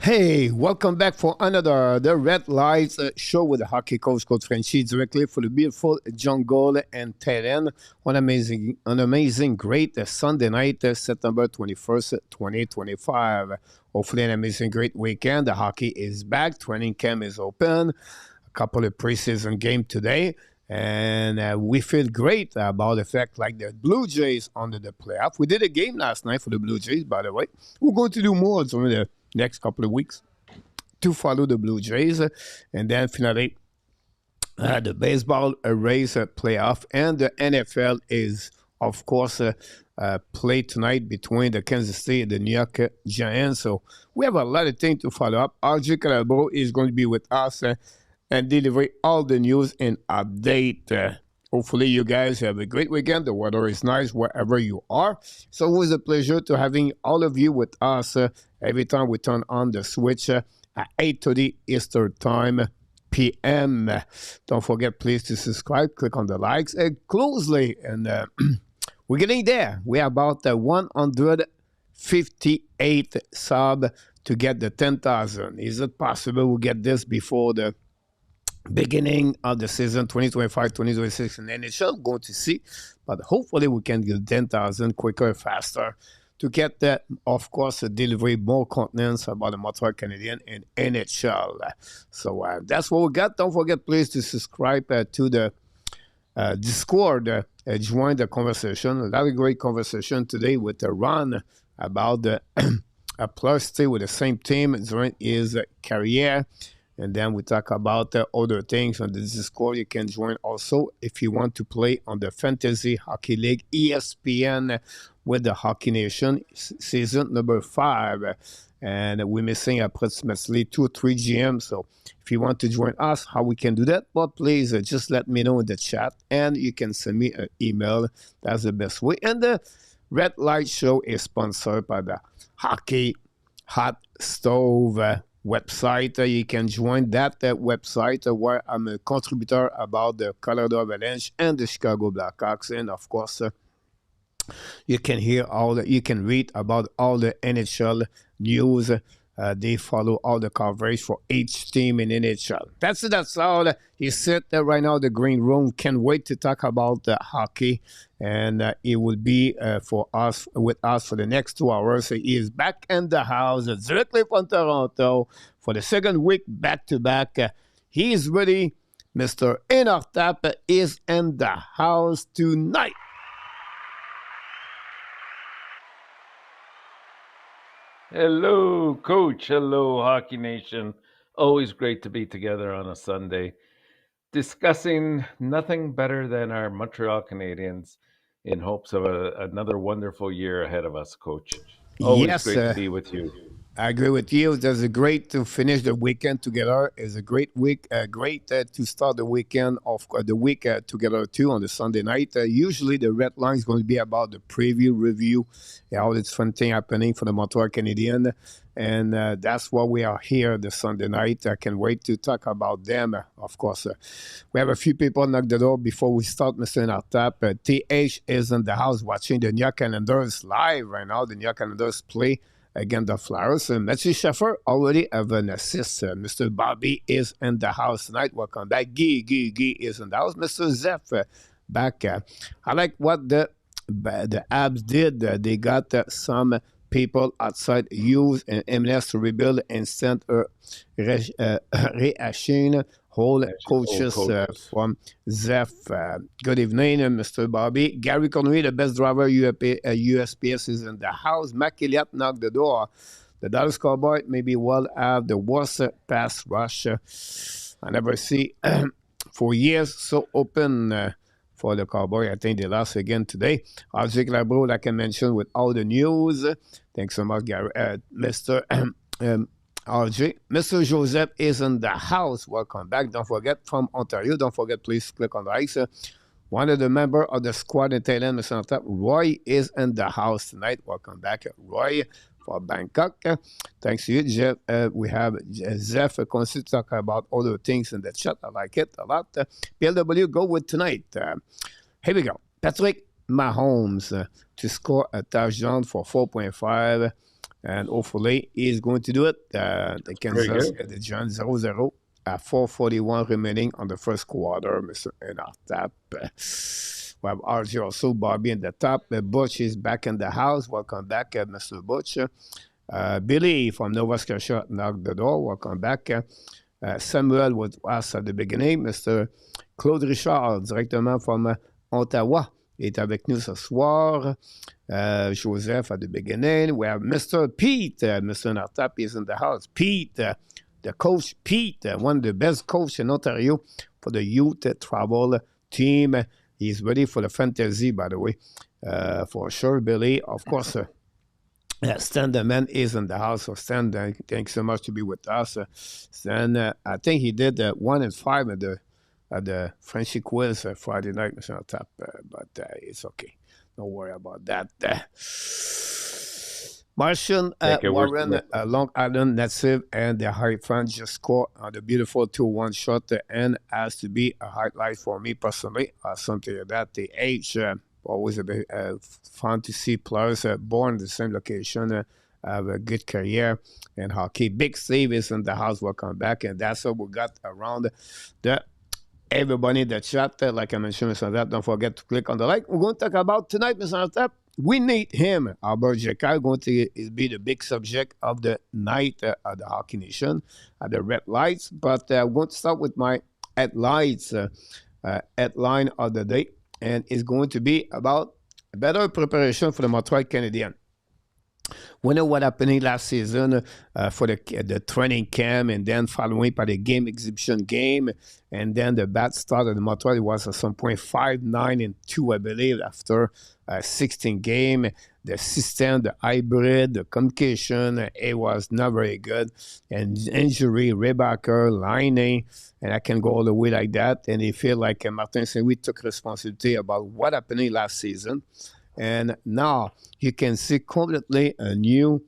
Hey, welcome back for another The Red Lights show with the hockey coach Frenchie, directly for the beautiful jungle and terrain on amazing, great Sunday night, September 21st, 2025. Hopefully, an amazing, great weekend. The hockey is back. Training camp is open. A couple of preseason games today. And we feel great about the fact like the Blue Jays under the playoff. We did a game last night for the Blue Jays, by the way. We're going to do more during the next couple of weeks to follow the Blue Jays. And then finally, the baseball race playoff. And the NFL is, of course, played tonight between the Kansas City and the New York Giants. So we have a lot of things to follow up. Arber Xhekaj is going to be with us and deliver all the news and update. Hopefully you guys have a great weekend. The weather is nice wherever you are. It's always a pleasure to having all of you with us every time we turn on the switch at 8:30 Eastern Time p.m. Don't forget, please, to subscribe. Click on the likes closely. And we're getting there. We're about 158 sub to get the 10,000. Is it possible we'll get this before the beginning of the season 2025-2026 in NHL? Going to see, but hopefully we can get 10,000 quicker, faster to get that, of course, delivery more contents about the Montreal Canadiens and NHL. So that's what we got. Don't forget, please, to subscribe to the Discord. Join the conversation. A lot of great conversation today with Ron about the plus stay with the same team during his career. And then we talk about other things on the Discord. You can join also if you want to play on the Fantasy Hockey League ESPN with the Hockey Nation season number 5. And we're missing approximately 2 or 3 GMs. So if you want to join us, how we can do that? Well, please just let me know in the chat. And you can send me an email. That's the best way. And the Red Light Show is sponsored by the Hockey Hot Stove website. You can join that website where I'm a contributor about the Colorado Avalanche and the Chicago Blackhawks. And of course, you can you can read about all the NHL news. They follow all the coverage for each team in NHL. That's all. He sit there right now in the green room. Can't wait to talk about the hockey. And it will be with us for the next 2 hours. He is back in the house directly from Toronto for the second week back-to-back. He is ready. Mr. Enortap is in the house tonight. Hello, Coach. Hello, Hockey Nation. Always great to be together on a Sunday, discussing nothing better than our Montreal Canadiens in hopes of another wonderful year ahead of us, Coach. Always Yes, great to be with you. I agree with you. It's a great to finish the weekend together. It's a great week. Great to start the weekend of the week together too on the Sunday night. Usually the red line is going to be about the preview review, all this fun thing happening for the Montreal Canadiens, and that's why we are here this Sunday night. I can't wait to talk about them. Of course, we have a few people knock the door before we start, Mr. Enortap. TH is in the house watching the New York Canadiens live right now. The New York Canadiens play against the Flyers. Matthew Sheffer already have an assist. Mr. Bobby is in the house tonight. Welcome back. Guy is in the house. Mr. Zeph back. I like what the Habs did. They got some people outside use and MLS to rebuild and send a reaction whole coaches from Zeph. Good evening, Mr. Bobby. Gary Conway, the best driver USPS, is in the house. Mac Elliott knocked the door. The Dallas Cowboy maybe will have the worst pass rush I never see for years. So open for the Cowboy. I think they lost again today. Arber Xhekaj, like I mentioned, with all the news. Thanks so much, Gary. Mr. RJ. Mr. Joseph is in the house. Welcome back. Don't forget, from Ontario, don't forget, please click on the likes. One of the members of the squad in Thailand, Mr. Enortap, Roy, is in the house tonight. Welcome back, Roy, for Bangkok. Thanks to you, Jeff. We have Zeph continues to talk about other things in the chat. I like it a lot. PLW, go with tonight. Here we go. Patrick Mahomes to score a touchdown for 4.5 and hopefully he's going to do it. The Kansas, the Giants 0-0 at 4:41 remaining on the first quarter. Mr. Enortap. We have RJ also, Bobby in the top. Butch is back in the house. Welcome back, Mr. Butch. Billy from Nova Scotia knocked the door. Welcome back. Samuel was us at the beginning. Mr. Claude Richard, directement from Ottawa, est avec nous ce soir. Joseph at the beginning. We have Mr. Pete. Mr. Enortap is in the house. Pete, the coach Pete, one of the best coaches in Ontario for the youth travel team. He's ready for the fantasy, by the way, for sure, Billy. Of course, Stan the man is in the house. So Stan, thanks so much to be with us. Stan, I think he did 1 and 5 at the Frenchy quiz Friday night, Mr. Enortap, but it's okay. Don't worry about that. Martian, Warren, Long Island native, and the High fans just scored on the beautiful 2-1 shot, and has to be a highlight for me personally. Something like that. The age, always a bit fun to see players born in the same location have a good career in hockey. Big Steve is in the house. Welcome back, and that's what we got around the. Everybody in the chat, like I mentioned, Mr. Enortap, don't forget to click on the like. We're going to talk about tonight, Mr. Enortap. We need him. Arber Xhekaj going to be the big subject of the night at the Hockey Nation at the Red Lights. But I'm going to start with my headlights, headline of the day, and it's going to be about better preparation for the Montreal Canadiens. We know what happened last season for the training camp, and then following by the game exhibition game, and then the bad start of the Montreal was at some point 5-9-2, I believe, after 16 game. The system, the hybrid, the communication, it was not very good. And injury, Rebacker, lining, and I can go all the way like that. And they feel like Martin Saint-Louis took responsibility about what happened last season. And now you can see completely a new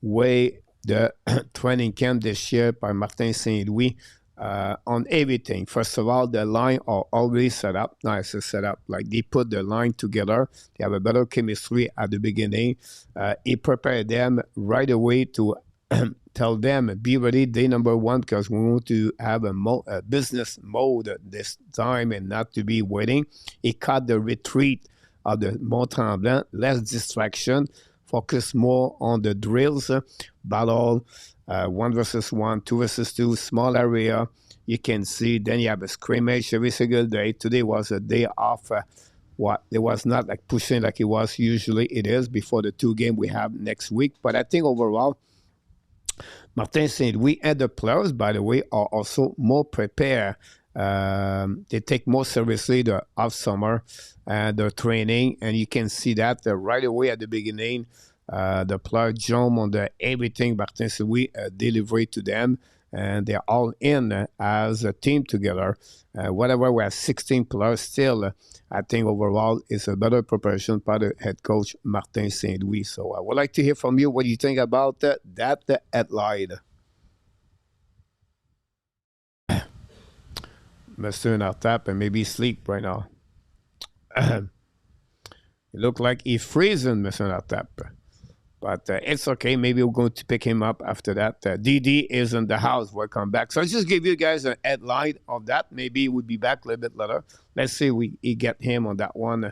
way the training camp this year by Martin Saint-Louis on everything. First of all, the line are always set up. Nice set up. Like they put the line together. They have a better chemistry at the beginning. He prepared them right away to tell them, be ready day number 1 because we want to have a business mode this time and not to be waiting. He cut the retreat of the Mont-Tremblant, less distraction, focus more on the drills, battle, 1 versus 1, 2 versus 2, small area. You can see, then you have a scrimmage every single day. Today was a day off. It was not like pushing like it was usually it is before the 2 game we have next week. But I think overall, Martin Saint-Louis and the players, by the way, are also more prepared. They take more seriously the off summer and the training, and you can see that right away at the beginning. The player jump on the everything Martin Saint-Louis delivered to them, and they're all in as a team together. Whatever we have 16 players still, I think overall it's a better preparation by the head coach Martin Saint-Louis. So I would like to hear from you what you think about that headline. Mr. Enortap and maybe sleep right now. It looked like he's freezing, Mr. Enortap. But it's okay. Maybe we're going to pick him up after that. DD is in the house. Welcome back. So I just give you guys a headline of that. Maybe we'll be back a little bit later. Let's see we get him on that one.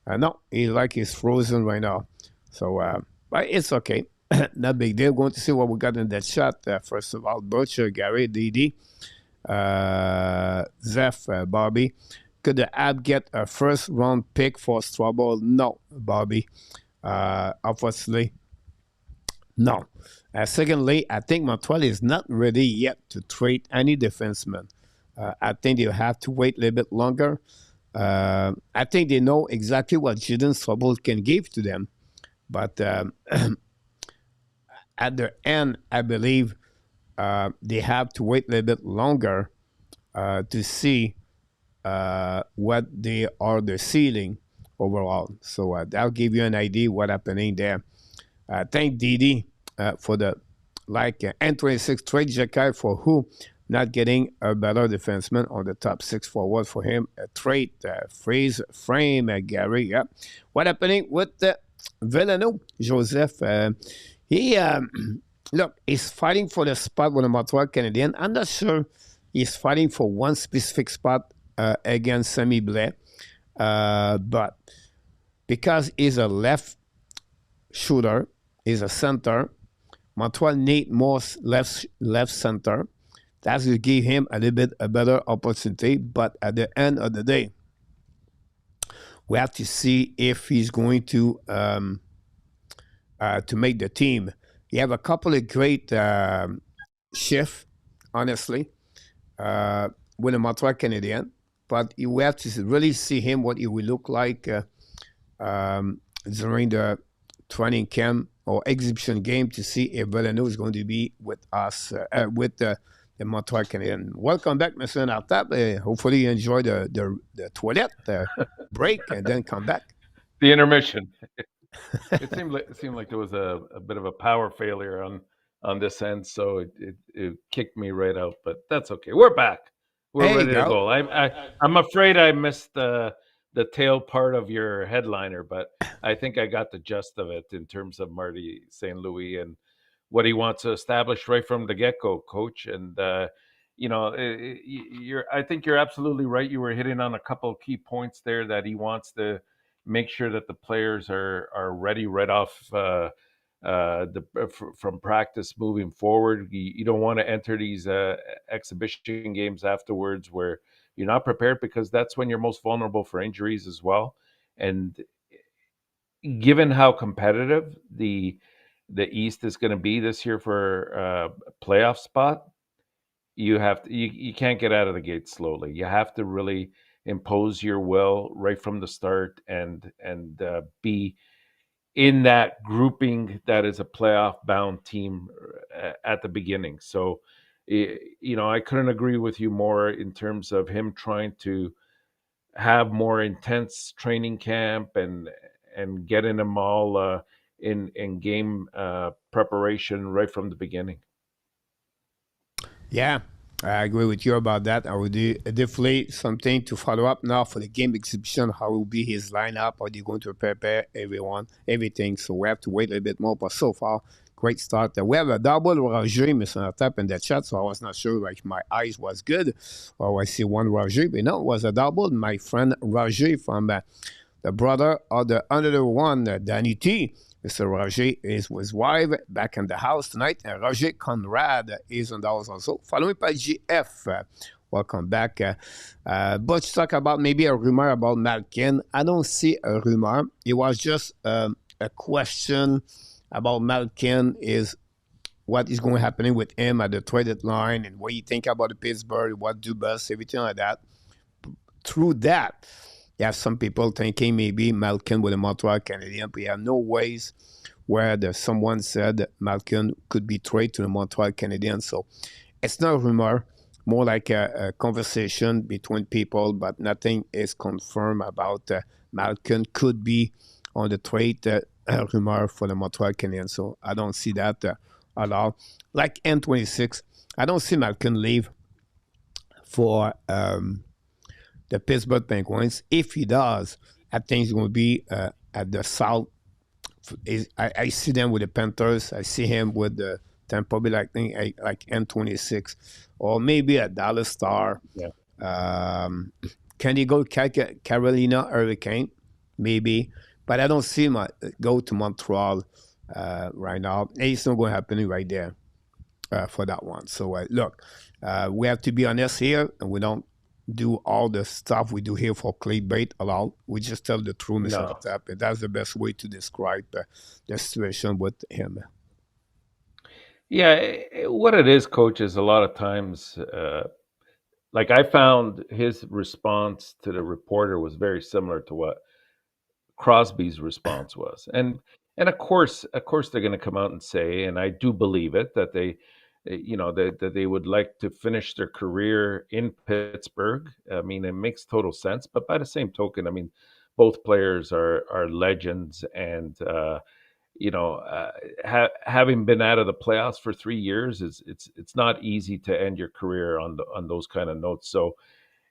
No, he's frozen right now. So, but it's okay. Not big deal. Going to see what we got in that shot. First of all, Butcher, Gary, DD. Zeph, Bobby. Could the Habs get a first-round pick for Strouble? No, Bobby. Obviously, no. Secondly, I think Montreal is not ready yet to trade any defenseman. I think they'll have to wait a little bit longer. I think they know exactly what Jadon Strouble can give to them. But at the end, I believe they have to wait a little bit longer to see what they are the ceiling overall. So that'll give you an idea what happening there. Thank DD for the N26 trade Xhekaj for who not getting a better defenseman on the top 6 forward for him. A trade freeze frame Gary. Yeah. What happening with Villano? Joseph, He look, he's fighting for the spot with the Montreal Canadiens. I'm not sure he's fighting for one specific spot against Semi Blais, but because he's a left shooter, he's a center. Montreal need more left center. That's to give him a little bit a better opportunity. But at the end of the day, we have to see if he's going to make the team. You have a couple of great shifts, honestly, with the Montreal Canadiens, but we have to really see him what he will look like during the training camp or exhibition game to see if Villeneuve is going to be with us with the Montreal Canadiens. Welcome back, Mr. Enortap. Hopefully you enjoy the toilet break and then come back. The intermission. It seemed like there was a bit of a power failure on this end, so it kicked me right out. But that's okay. We're back. We're ready to go. I'm afraid I missed the tail part of your headliner, but I think I got the gist of it in terms of Marty St. Louis and what he wants to establish right from the get-go, Coach. And I think you're absolutely right. You were hitting on a couple of key points there that he wants to make sure that the players are ready right off from practice moving forward. You don't want to enter these exhibition games afterwards where you're not prepared, because that's when you're most vulnerable for injuries as well. And given how competitive the East is going to be this year for a playoff spot, you can't get out of the gate slowly. You have to really impose your will right from the start and be in that grouping that is a playoff bound team at the beginning. So, I couldn't agree with you more in terms of him trying to have more intense training camp and getting them all in game preparation right from the beginning. Yeah, I agree with you about that. I would do definitely something to follow up now for the game exhibition. How will be his lineup? Are they going to prepare everything? So we have to wait a little bit more. But so far, great start. We have a double Roger, Mr. Enortap, in the chat, so I was not sure like my eyes was good. Or I see one Roger, but no, it was a double. My friend Roger from the brother of the another one, Danny T. Mr. Roger is with his wife back in the house tonight. And Roger Conrad is in the house also. Follow me by GF. Welcome back. But you talk about maybe a rumor about Malkin. I don't see a rumor. It was just a question about Malkin is what is going to happen with him at the trade deadline and what you think about the Pittsburgh, what do best, everything like that. Through that, you have some people thinking maybe Malkin with the Montreal Canadiens, but you have no ways where someone said Malkin could be traded to the Montreal Canadiens. So it's not a rumor, more like a conversation between people, but nothing is confirmed about Malkin could be on the trade rumor for the Montreal Canadiens. So I don't see that at all. Like N26, I don't see Malkin leave for the Pittsburgh Penguins. If he does, I think he's going to be at the South. I see them with the Panthers. I see him with the Tampa Bay Lightning, like N26, or maybe a Dallas Star. Yeah. Can he go Carolina Hurricane? Maybe, but I don't see him go to Montreal right now. It's not going to happen right there for that one. So look, we have to be honest here, and we don't do all the stuff we do here for clickbait a lot. We just tell the truth, Mr. Enortap, and that's the best way to describe the situation with him. Yeah, what it is, Coach, is a lot of times, like I found his response to the reporter was very similar to what Crosby's response was, and of course they're going to come out and say, and I do believe it, that that they would like to finish their career in Pittsburgh. I mean, it makes total sense. But by the same token, I mean, both players are legends, and having been out of the playoffs for 3 years, it's not easy to end your career on those kind of notes. So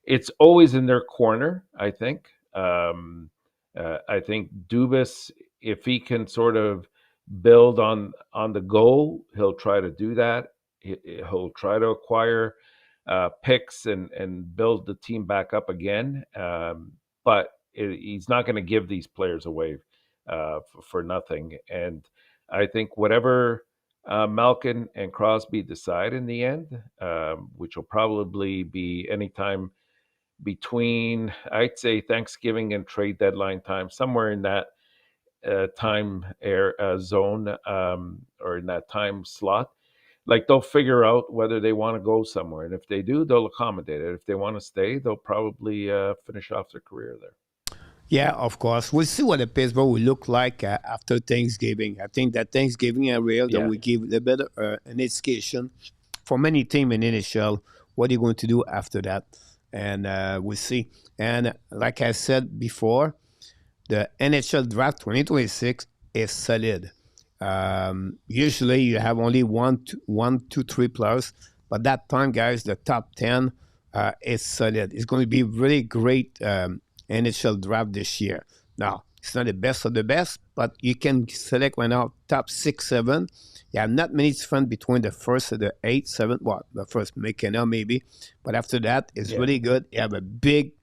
it's always in their corner, I think. I think Dubas, if he can sort of build on the go, he'll try to do that. He'll try to acquire picks and build the team back up again. But he's not going to give these players away for nothing. And I think whatever Malkin and Crosby decide in the end, which will probably be anytime between, I'd say, Thanksgiving and trade deadline time, somewhere in that time zone, or in that time slot. Like, they'll figure out whether they want to go somewhere, and if they do, they'll accommodate it. If they want to stay, they'll probably finish off their career there. Yeah, of course. We'll see what the Pittsburgh will look like after Thanksgiving. I think that Thanksgiving area that Yeah, will give a bit an indication for many teams in NHL what they're going to do after that, and we'll see. And like I said before, the NHL Draft 2026 is solid. Usually you have only one, two, three players, but that time, guys, the top 10 is solid. It's going to be really great NHL draft this year. Now, it's not the best of the best, but you can select right now top 6, 7. You have not many different between the first and the 8, 7. Well, the first McKenna maybe, but after that, it's yeah, really good. You have a big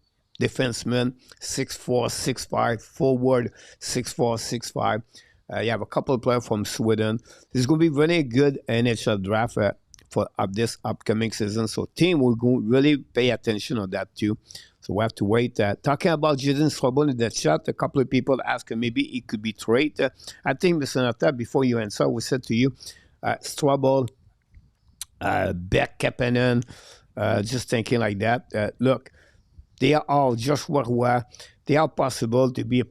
defenseman, 6'4", 6'5", forward, 6'4", 6'5". You have a couple of players from Sweden. This is going to be really good NHL draft for this upcoming season. So team will go really pay attention on that too. So we have to wait. Talking about Jaden Strobel in the chat, a couple of people asking maybe he could be traded. I think, Mr. Enortap, before you answer, we said to you, Strobel, Beck, Kapanen, just thinking like that. Look, they are all Joshua Roy. They are possible to be a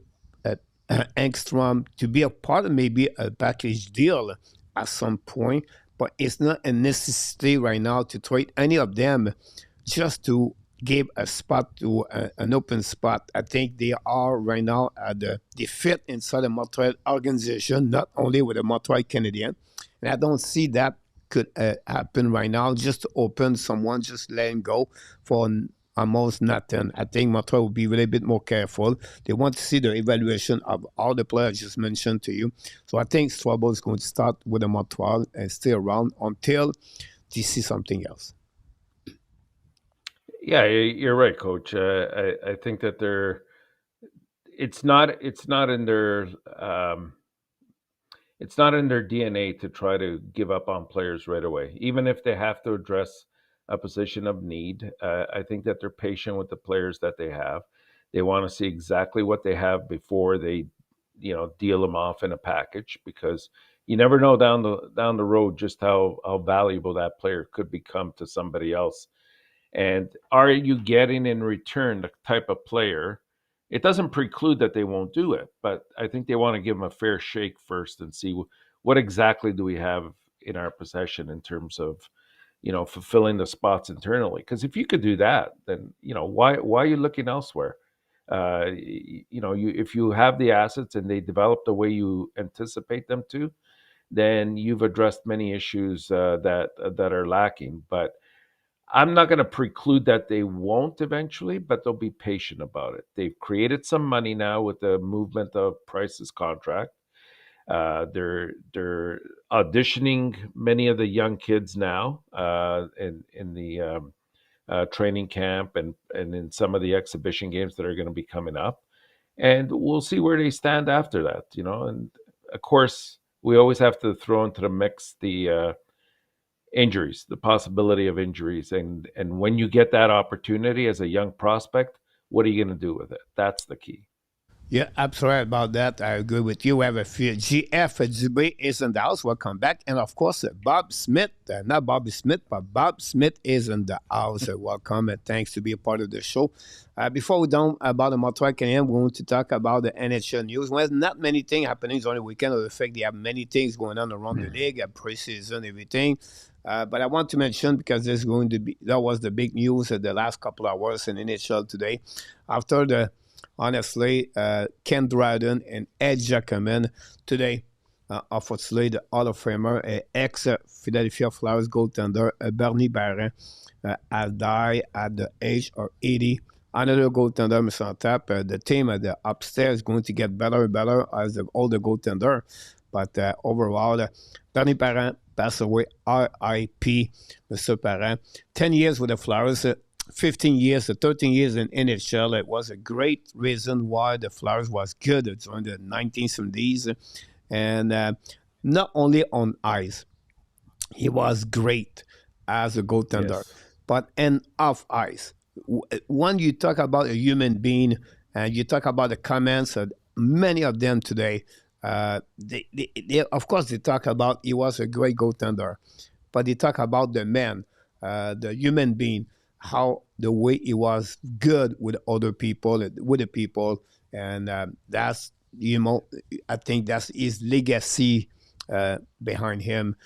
Engstrom, to be a part of maybe a package deal at some point, but it's not a necessity right now to trade any of them just to give a spot to an open spot. I think they are right now they fit inside the Montreal organization, not only with the Montreal Canadiens. And I don't see that could happen right now, just to open someone, just letting go for almost nothing. I think Montreal will be really a bit more careful. They want to see the evaluation of all the players I just mentioned to you. So I think Strobel is going to start with the Montreal and stay around until they see something else. yeah. You're right, Coach. I think that it's not in their it's not in their DNA to try to give up on players right away, even if they have to address a position of need. I think that they're patient with the players that they have. They want to see exactly what they have before they, deal them off in a package, because you never know down the road just how valuable that player could become to somebody else. And are you getting in return the type of player? It doesn't preclude that they won't do it, but I think they want to give them a fair shake first and see what exactly do we have in our possession in terms of, fulfilling the spots internally. Because if you could do that, then why are you looking elsewhere? If you have the assets and they develop the way you anticipate them to, then you've addressed many issues that are lacking. But I'm not going to preclude that they won't eventually, but they'll be patient about it. They've created some money now with the movement of Price's contract. They're auditioning many of the young kids now in the training camp and in some of the exhibition games that are going to be coming up, and we'll see where they stand after that. And of course, we always have to throw into the mix the injuries, the possibility of injuries, and when you get that opportunity as a young prospect, what are you going to do with it? That's the key. Yeah, absolutely about that. I agree with you. We have a few. GF Dubé is in the house. Welcome back. And of course, Bob Smith, not Bobby Smith, but Bob Smith is in the house. Welcome and thanks to be a part of the show. Before we done about the Montreal Canadiens, we want to talk about the NHL news. Well, not many things happening on the weekend, or the fact they have many things going on around the league, preseason, everything. But I want to mention, because that was the big news of the last couple of hours in NHL today. After honestly, Ken Dryden and Ed Giacomin today, obviously the Hall of Famer, ex-Philadelphia Flyers goaltender Bernie Barron has died at the age of 80. Another goaltender, Mr. Enortap, the team at the upstairs is going to get better and better as the older goaltender. But overall, Bernie Parent passed away, R.I.P. Mr. Parent. 10 years with the Flyers, 15 years, 13 years in NHL. It was a great reason why the Flyers was good during the 1970s. And not only on ice, he was great as a goaltender, Yes. but and off ice. When you talk about a human being and you talk about the comments, many of them today, of course, they talk about he was a great goaltender, but they talk about the man, the human being, how the way he was good with other people, with the people, and that's I think that's his legacy behind him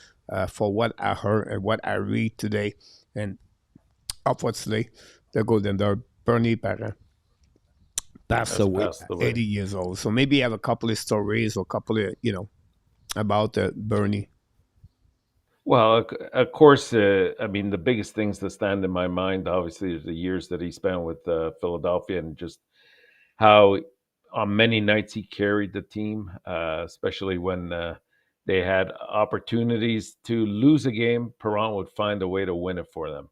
for what I heard and what I read today. And unfortunately, the goaltender Bernie Parent passed Has away passed at away. 80 years old. So maybe you have a couple of stories or a couple of, about Bernie. Well, of course, I mean, the biggest things that stand in my mind, obviously, is the years that he spent with Philadelphia and just how on many nights he carried the team, especially when they had opportunities to lose a game. Perron would find a way to win it for them.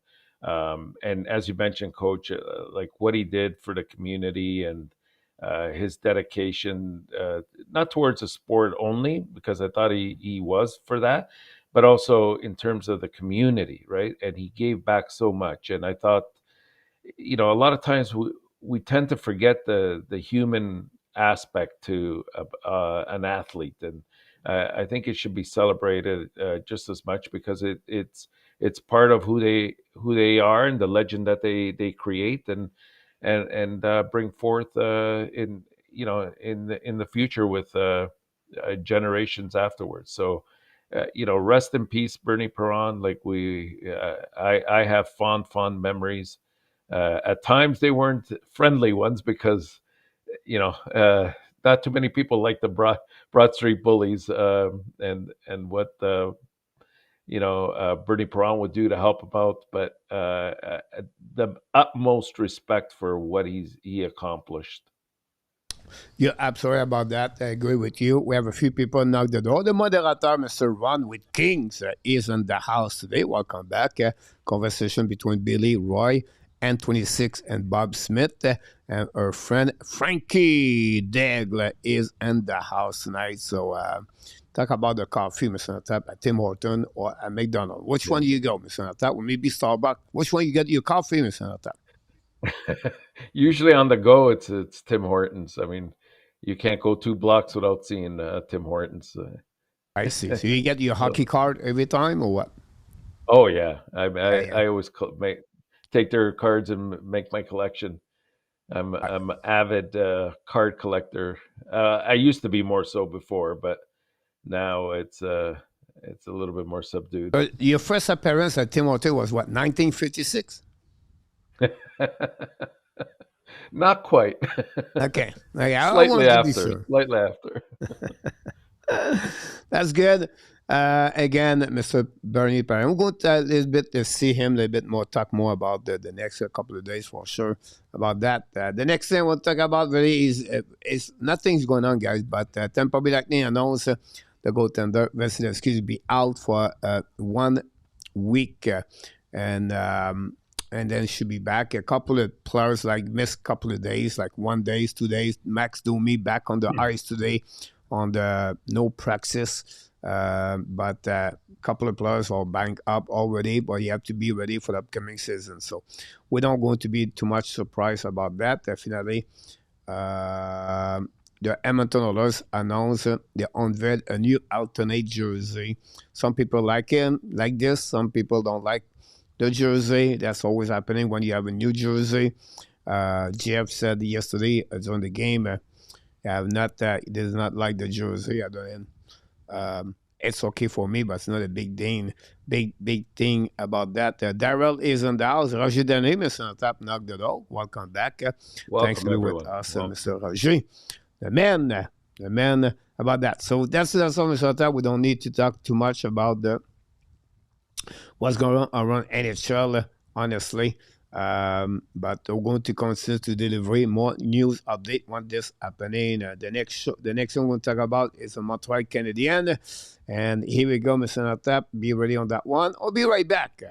And as you mentioned, Coach, like what he did for the community and his dedication, not towards the sport only, because I thought he was for that, but also in terms of the community, right? And he gave back so much. And I thought, a lot of times we tend to forget the human aspect to an athlete, and I think it should be celebrated just as much because it's part of who they are and the legend that they create and bring forth in in the future with generations afterwards. So. Rest in peace, Bernie Perron. Like I have fond memories. At times they weren't friendly ones because not too many people like the Broad Street Bullies and what Bernie Perron would do to help him out, but the utmost respect for what he accomplished. You're absolutely about that. I agree with you. We have a few people knock the door. The moderator, Mr. Ron with Kings, is in the house today. Welcome back. Conversation between Billy, Roy, and 26 and Bob Smith. And our friend Frankie Daigle is in the house tonight. So talk about the coffee, Mr. Enortap, at Tim Horton or at McDonald's. Which one do you go, Mr. Enortap? Or maybe Starbucks. Which one you get your coffee, Mr. Enortap? Usually on the go, it's Tim Hortons. I mean, you can't go 2 blocks without seeing Tim Hortons. I see. So you get your So, hockey card every time or what? oh yeah, I Yeah, I, yeah. I always take their cards and make my collection. I'm an avid card collector. I used to be more so before, but now it's a little bit more subdued. Your first appearance at Tim Hortons was what, 1956? Not quite. Okay. Okay, I Slightly wanted to be after. sure. Slightly after. That's good. Again, Mr. Bernie Perry. I'm going to a little bit to see him a little bit more, talk more about the next couple of days for sure about that. The next thing we'll talk about really is nothing's going on, guys, but Tampa Bay Lightning announced the goaltender Vasilevsky will be out for 1 week, and then should be back. A couple of players missed a couple of days, like 1 day, 2 days. Max Domi back on the ice today on the no practice. But a couple of players are banked up already, but you have to be ready for the upcoming season. So we're not going to be too much surprised about that. Definitely. The Edmonton Oilers announced they unveiled a new alternate jersey. Some people like it, like this. Some people don't like the jersey. That's always happening when you have a new jersey. Jeff said yesterday during the game, he does not like the jersey. It's okay for me, but it's not a big thing about that. Daryl is in the house. Roger Denis, Mr. Enortap, knock the door. Welcome back. Thanks for Welcome being with everyone. us, Welcome. Mr. Roger. The man about that. So that's all, Mr. Enortap. We don't need to talk too much about what's going on around NHL, honestly. But we're going to continue to deliver more news update when this happening. The next thing we're going to talk about is the Montreal Canadiens. And here we go, Mr. Enortap. Be ready on that one. I'll be right back.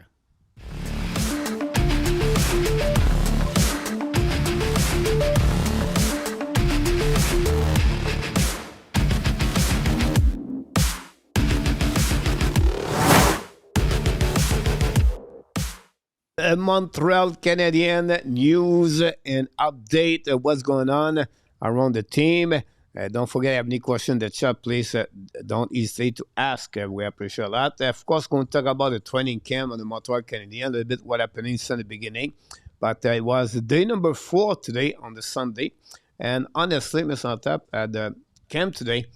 Montreal Canadiens news and update what's going on around the team. Don't forget, if you have any question in the chat, please don't hesitate to ask. We appreciate that. Of course, going to talk about the training camp on the Montreal Canadiens, a little bit what happened since the beginning. But it was day number 4 today on the Sunday. And honestly, Mr. Enortap, at the camp today,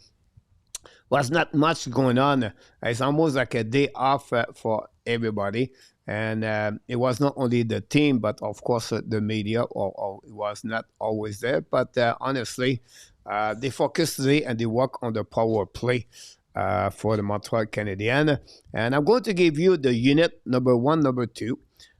was not much going on. It's almost like a day off for everybody. And it was not only the team, but of course the media, or it was not always there. But honestly, they focused today and they work on the power play for the Montreal Canadiens. And I'm going to give you the unit number 1, number 2.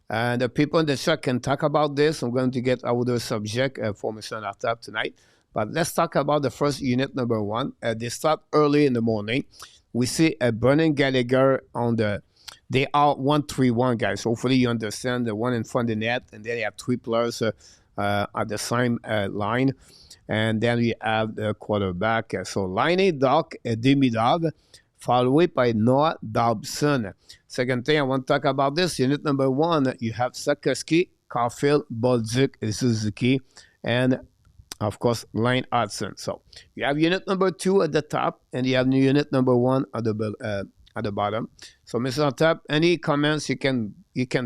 And the people in the chat can talk about this. I'm going to get out the subject for Mr. Enortap tonight. But let's talk about the first unit, number 1. They start early in the morning. We see a Brendan Gallagher on the... They are 1-3-1, guys. Hopefully you understand the one in front of the net. And then they have 3 players at the same line. And then we have the quarterback. So Laine, Doc, Demidov, followed by Noah Dobson. Second thing I want to talk about this, unit number 1, you have Sikorsky, Caulfield, Bolduc, Suzuki, and of course, Lane Hudson. So you have unit number 2 at the top, and you have unit number 1 at the bottom. So, Mr. Enortap, any comments you can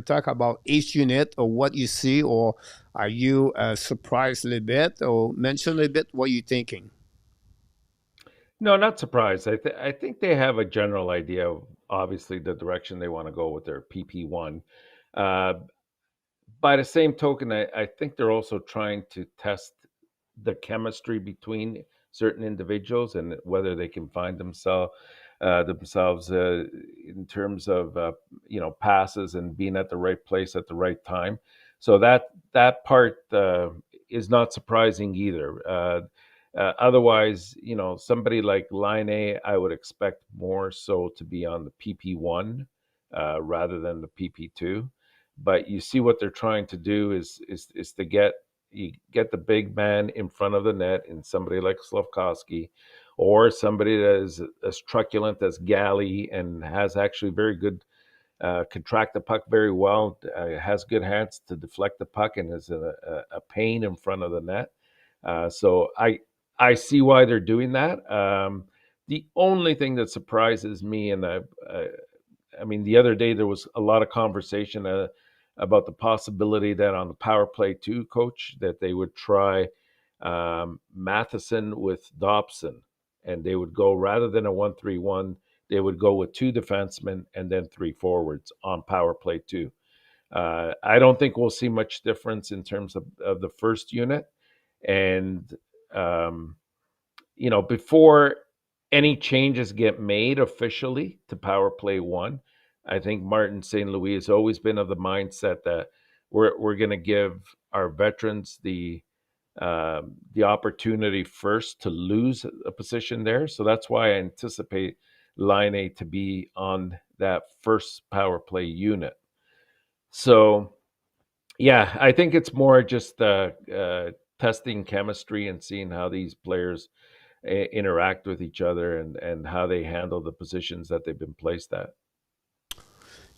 talk about each unit or what you see, or are you surprised a little bit, or mention a little bit what you're thinking? No, not surprised. I think they have a general idea of obviously the direction they want to go with their PP1. By the same token, I think they're also trying to test the chemistry between certain individuals and whether they can find themselves in terms of passes and being at the right place at the right time. So that part is not surprising either. Otherwise, somebody like Laine, I would expect more so to be on the PP1 rather than the PP2. But you see what they're trying to do is to get the big man in front of the net, and somebody like Slafkovsky, or somebody that is as truculent as Galley and has actually very good can track the puck very well, has good hands to deflect the puck, and is a pain in front of the net. So I see why they're doing that. The only thing that surprises me, and I mean, the other day there was a lot of conversation about the possibility that on the power play 2, coach, that they would try Matheson with Dobson, and they would go, rather than a 1-3-1, they would go with 2 defensemen and then 3 forwards on power play 2. I don't think we'll see much difference in terms of the first unit. And, before any changes get made officially to power play 1, I think Martin St. Louis has always been of the mindset that we're going to give our veterans the opportunity first to lose a position there. So that's why I anticipate Laine to be on that first power play unit. So, yeah, I think it's more just testing chemistry and seeing how these players interact with each other and how they handle the positions that they've been placed at.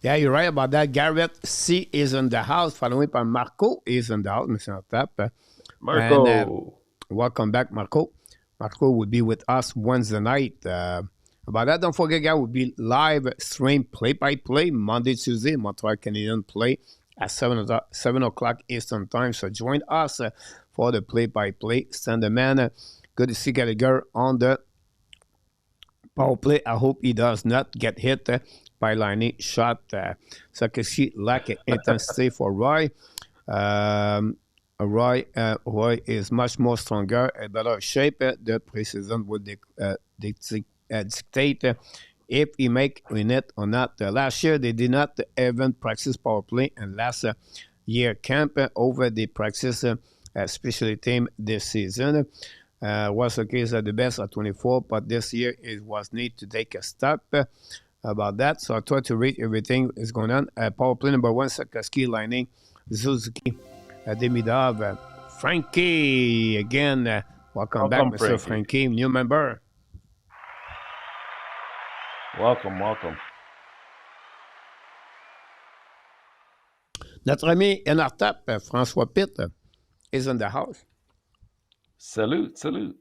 Yeah, you're right about that. Garrett C is in the house, followed by Marco is in the house, Mr. Enortap. Marco. And, welcome back, Marco. Marco will be with us Wednesday night. About that, don't forget, guys, will be live stream play-by-play Monday, Tuesday. Montreal Canadiens play at 7 o'clock Eastern Time. So join us for the play-by-play. Stand the man. Good to see Gallagher on the power play. I hope he does not get hit by Laine shot. Sikorsky lack intensity for Roy. Roy is much more stronger and better shape. The preseason will dictate if he make a net or not. Last year, they did not even practice power play, and last year camp over the practice specialty team this season. Was the case at the best at 24, but this year it was need to take a step about that. So I try to read everything is going on. Power play number 1, Sakaski lining, Suzuki, Demidov, Frankie again. Welcome back, Mr. Frankie, new member. Welcome, welcome. Notre ami Enortap, François Pitt, is in the house. Salut, salut.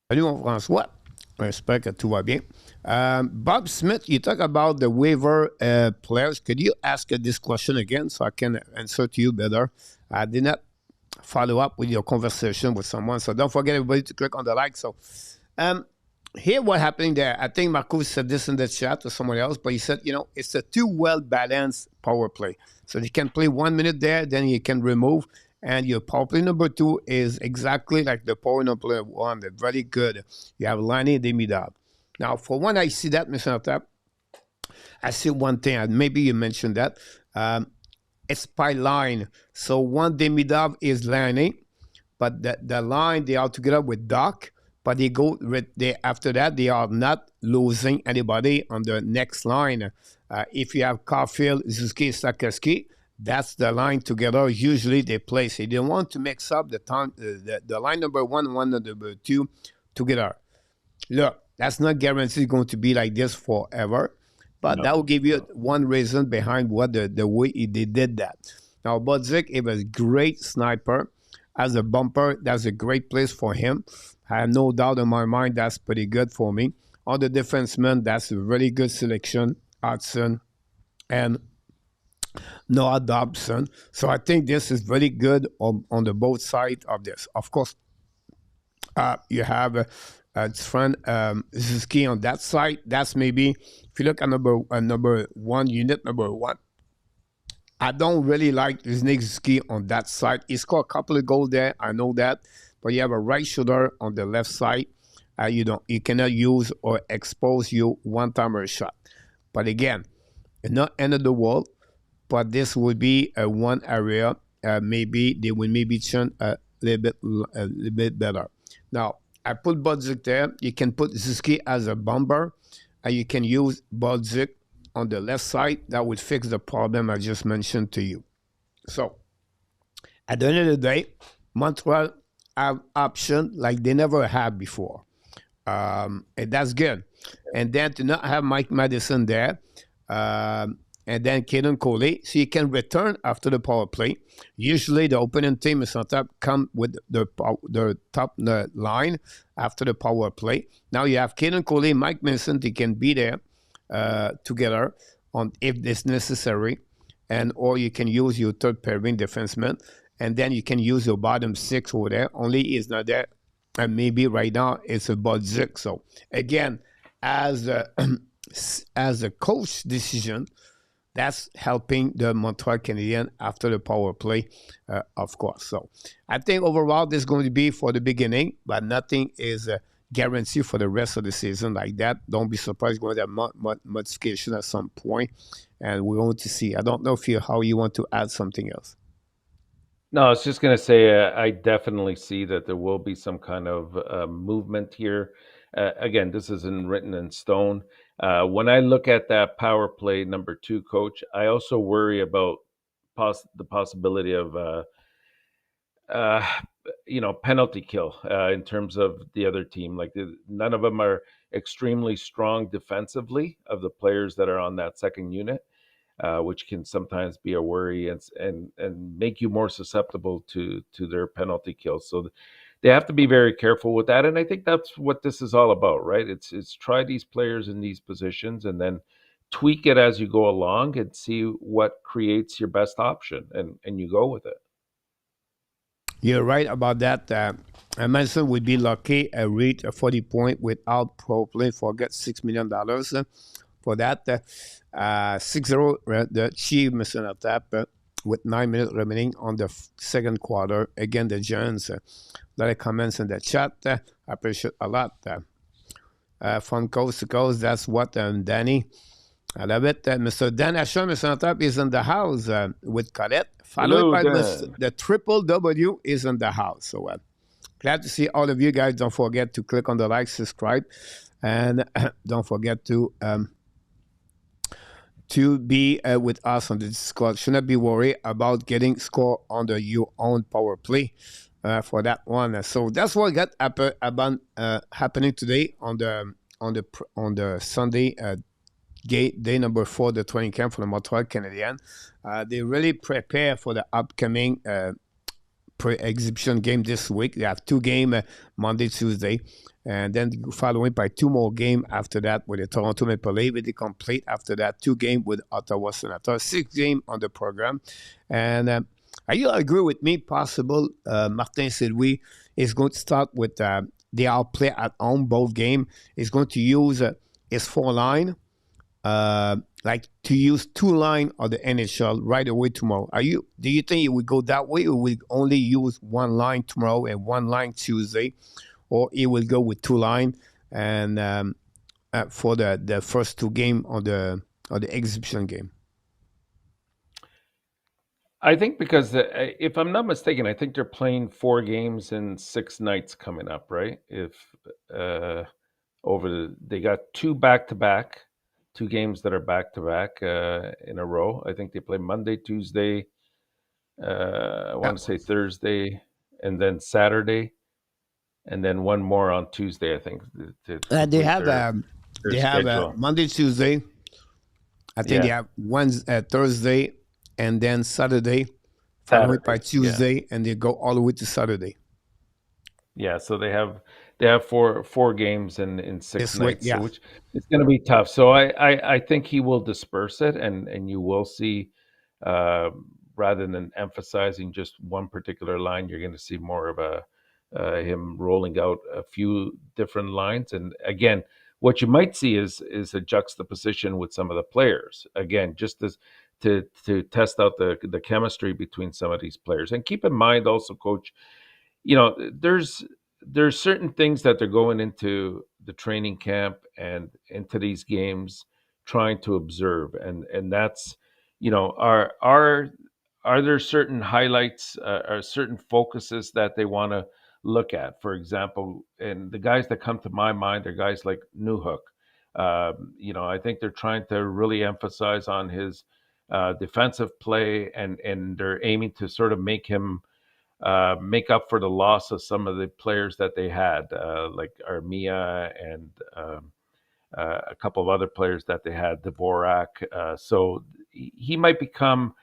Salut, mon François. J'espère que tout va bien. Bob Smith, you talk about the waiver players. Could you ask this question again so I can answer to you better? I did not follow up with your conversation with someone, so don't forget everybody to click on the like. So here what happened there, I think Marcus said this in the chat to someone else, but he said, it's a too well-balanced power play. So you can play 1 minute there, then you can remove, and your power play number 2 is exactly like the power number 1. They're very good. You have Lani Demidov. Now, for when I see that, Mr. Enortap, I see one thing, and maybe you mentioned that. It's by line. So one Demidov is Lani, but the line, they are together with Doc, but after that, they are not losing anybody on the next line. If you have Caulfield, Suzuki, Sakaski, that's the line together. Usually they play. So they want to mix up the line number 1 and line number 2 together. Look, that's not guaranteed going to be like this forever, but that will give you one reason behind what the way they did that. Now, Budzik is a great sniper. As a bumper, that's a great place for him. I have no doubt in my mind that's pretty good for me. On the defenseman, that's a really good selection. Hudson and Noah Dobson. So I think this is very good on the both sides of this. Of course, you have friend Suzuki on that side. That's maybe, if you look at number 1, unit number 1, I don't really like Suzuki on that side. He scored a couple of goals there, I know that, but you have a right shoulder on the left side. You cannot use or expose you one-timer shot. But again, not end of the world, but this would be one area. Maybe they will turn a little bit better. Now, I put Budzik there. You can put Suzuki as a bomber, and you can use Budzik on the left side. That would fix the problem I just mentioned to you. So, at the end of the day, Montreal have option like they never had before. And that's good. And then to not have Mike Madison there, and then Kaden Coley, so you can return after the power play. Usually the opening team is on top, come with the top line after the power play. Now you have Kaden Coley, Mike Madison, they can be there together on if it's necessary, or you can use your third pairing defenseman, and then you can use your bottom 6 over there. Only is not there, and maybe right now it's about Zik. So again, as a coach decision, that's helping the Montreal Canadiens after the power play, of course. So I think overall this is going to be for the beginning, but nothing is guaranteed for the rest of the season like that. Don't be surprised, we're going to have modification at some point, and we're going to see. I don't know how you want to add something else. No, I was just going to say I definitely see that there will be some kind of movement here. Again, this isn't written in stone. When I look at that power play number 2, coach, I also worry about the possibility of penalty kill in terms of the other team. Like none of them are extremely strong defensively of the players that are on that second unit, which can sometimes be a worry and make you more susceptible to their penalty kills. So they have to be very careful with that, and I think that's what this is all about, right? It's try these players in these positions and then tweak it as you go along and see what creates your best option, and you go with it. You're right about that. Madison would be lucky to reach a 40 point without pro play, forget $6 million for that. 6-0, the Chiefs missing Enortap with 9 minutes remaining on the second quarter. Again, the Giants. A lot of comments in the chat. I appreciate a lot. From coast to coast, that's what Danny. I love it. Mr. Dan Ashton, Mr. Enortap is in the house with Colette, followed Hello, by Dan. the Triple W is in the house. So glad to see all of you guys. Don't forget to click on the like, subscribe, and don't forget to be with us on the Discord. Should not be worried about getting score under your own power play for that one. So that's what got happening today on the Sunday day number 4, the training camp for the Montreal Canadiens. They really prepare for the upcoming pre-exhibition game this week. They have 2 games Monday, Tuesday, and then following by 2 more games after that with the Toronto Maple Leafs. They complete after that 2 games with Ottawa Senators, 6 games on the program. And you agree with me? Possible Martin Saint-Louis is going to start with they all play at home both games. He's going to use his 4 line. Like to use 2 line of the NHL right away tomorrow. Do you think it would go that way, or will only use 1 line tomorrow and 1 line Tuesday, or it will go with 2 line and for the first 2 game of the exhibition game? I think because if I'm not mistaken, I think they're playing 4 games in 6 nights coming up, right? If they got 2 back-to-back. 2 games that are back-to-back in a row. I think they play Monday, Tuesday, I want to say Thursday, and then Saturday, and then 1 more on Tuesday, I think, to They complete have their schedule. Monday, Tuesday. I think they have Thursday and then Saturday, followed by Tuesday, and they go all the way to Saturday. Yeah, so they have four games in 6 This nights, week, yeah. so which it's going to be tough. So I think he will disperse it, and you will see, rather than emphasizing just one particular line, you're going to see more of him rolling out a few different lines. And again, what you might see is a juxtaposition with some of the players. Again, just to test out the chemistry between some of these players. And keep in mind also, Coach, there's certain things that they're going into the training camp and into these games trying to observe, and that's, are there certain highlights, or certain focuses that they want to look at? For example, and the guys that come to my mind are guys like Newhook. I think they're trying to really emphasize on his defensive play, and they're aiming to sort of make him make up for the loss of some of the players that they had, like Armia and a couple of other players that they had, Dvorak. So he might become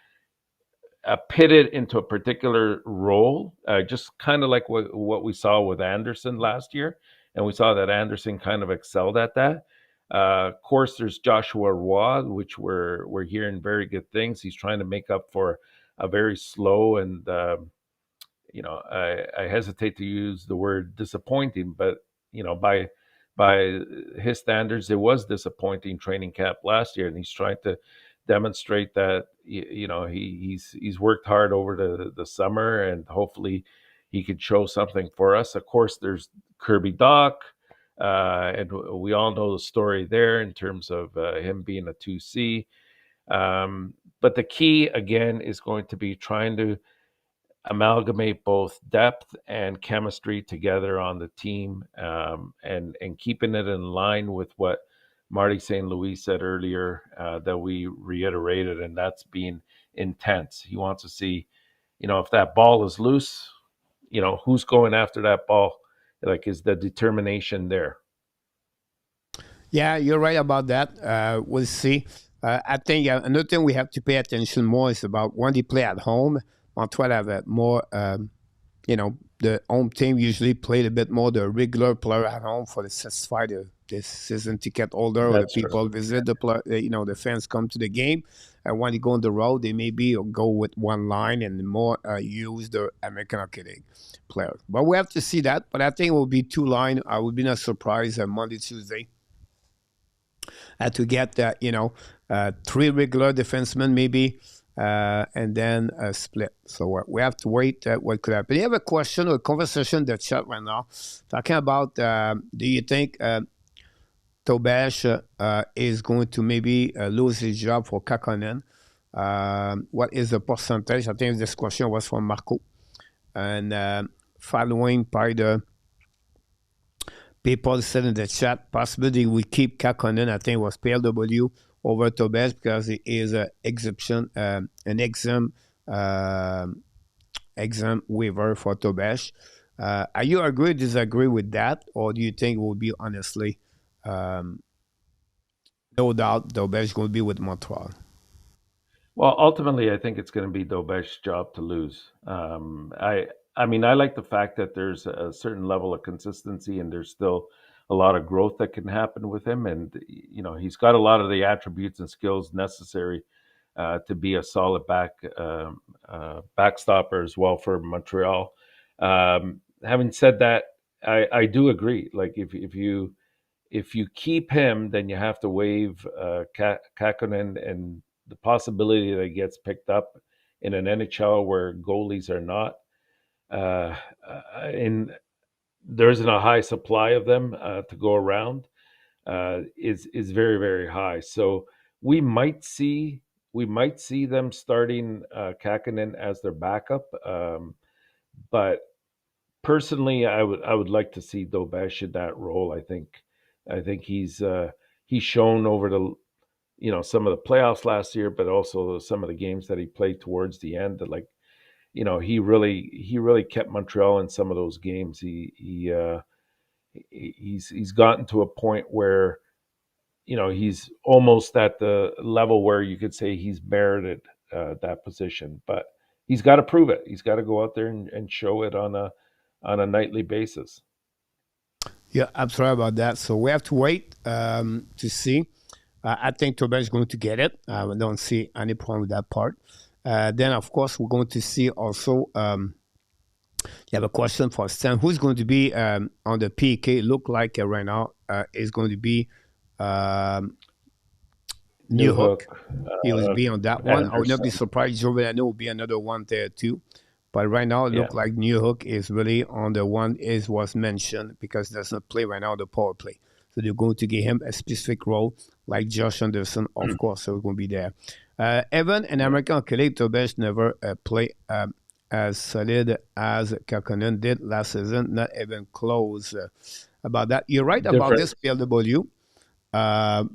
pitted into a particular role, just kind of like what we saw with Anderson last year. And we saw that Anderson kind of excelled at that. Of course, there's Joshua Roy, which we're hearing very good things. He's trying to make up for a very slow and I hesitate to use the word disappointing, but by his standards, it was disappointing training camp last year, and he's trying to demonstrate that he's worked hard over the summer, and hopefully he could show something for us. Of course, there's Kirby Dach, and we all know the story there in terms of him being a 2C. But the key again is going to be trying to amalgamate both depth and chemistry together on the team, and keeping it in line with what Marty St. Louis said earlier, that we reiterated, and that's being intense. He wants to see, if that ball is loose, who's going after that ball? Like, is the determination there? Yeah, you're right about that. We'll see. I think another thing we have to pay attention more is about when they play at home. Montreal have more, the home team usually played a bit more the regular player at home for the satisfy the season ticket holder, or the people visit the fans come to the game. And when they go on the road, they maybe go with 1 line and more use the American Hockey League player. But we have to see that. But I think it will be 2 line. I would be not surprised Monday, Tuesday to get 3 regular defensemen maybe. And then a split. So we have to wait what could happen. You have a question or a conversation in the chat right now talking about, do you think Tobash is going to maybe lose his job for Kakkonen. What is the percentage? I think this question was from Marco. And following by the people said in the chat, possibly we keep Kakkonen. I think it was PLW over Tobash because it is an exam waiver for Tobash. Are you agree or disagree with that, or do you think it will be honestly, no doubt, Tobash is going to be with Montreal? Well, ultimately, I think it's going to be Dobesh's job to lose. I mean, I like the fact that there's a certain level of consistency, and there's still a lot of growth that can happen with him. And he's got a lot of the attributes and skills necessary to be a solid backstopper as well for Montreal. Having said that, I do agree. Like if you keep him, then you have to waive Kakkonen, and the possibility that he gets picked up in an NHL where goalies are not, and there isn't a high supply of them to go around, is very very high. So we might see we might see them starting Kakkonen as their backup, but personally, I would like to see Dobesh in that role. I think he's shown over the some of the playoffs last year, but also some of the games that he played towards the end that he really kept Montreal in some of those games. He's gotten to a point where he's almost at the level where you could say he's merited that position, but he's got to prove it. He's got to go out there and show it on a nightly basis. Yeah, absolutely about that. So we have to wait to see. I think Tobash is going to get it. I don't see any problem with that part. Then, of course, we're going to see also. You have a question for Stan. Who's going to be on the PK? Look like right now is going to be New Hook. He will be on that one. I would not be surprised. Giordano will be another one there too. But right now, it looks like New Hook is really on the one is was mentioned because he does not play right now the power play. So they're going to give him a specific role like Josh Anderson, of course. So it's going to be there. Evan, an American colleague, Tobash never play as solid as Kakkonen did last season. Not even close about that. You're right about this, PLW. About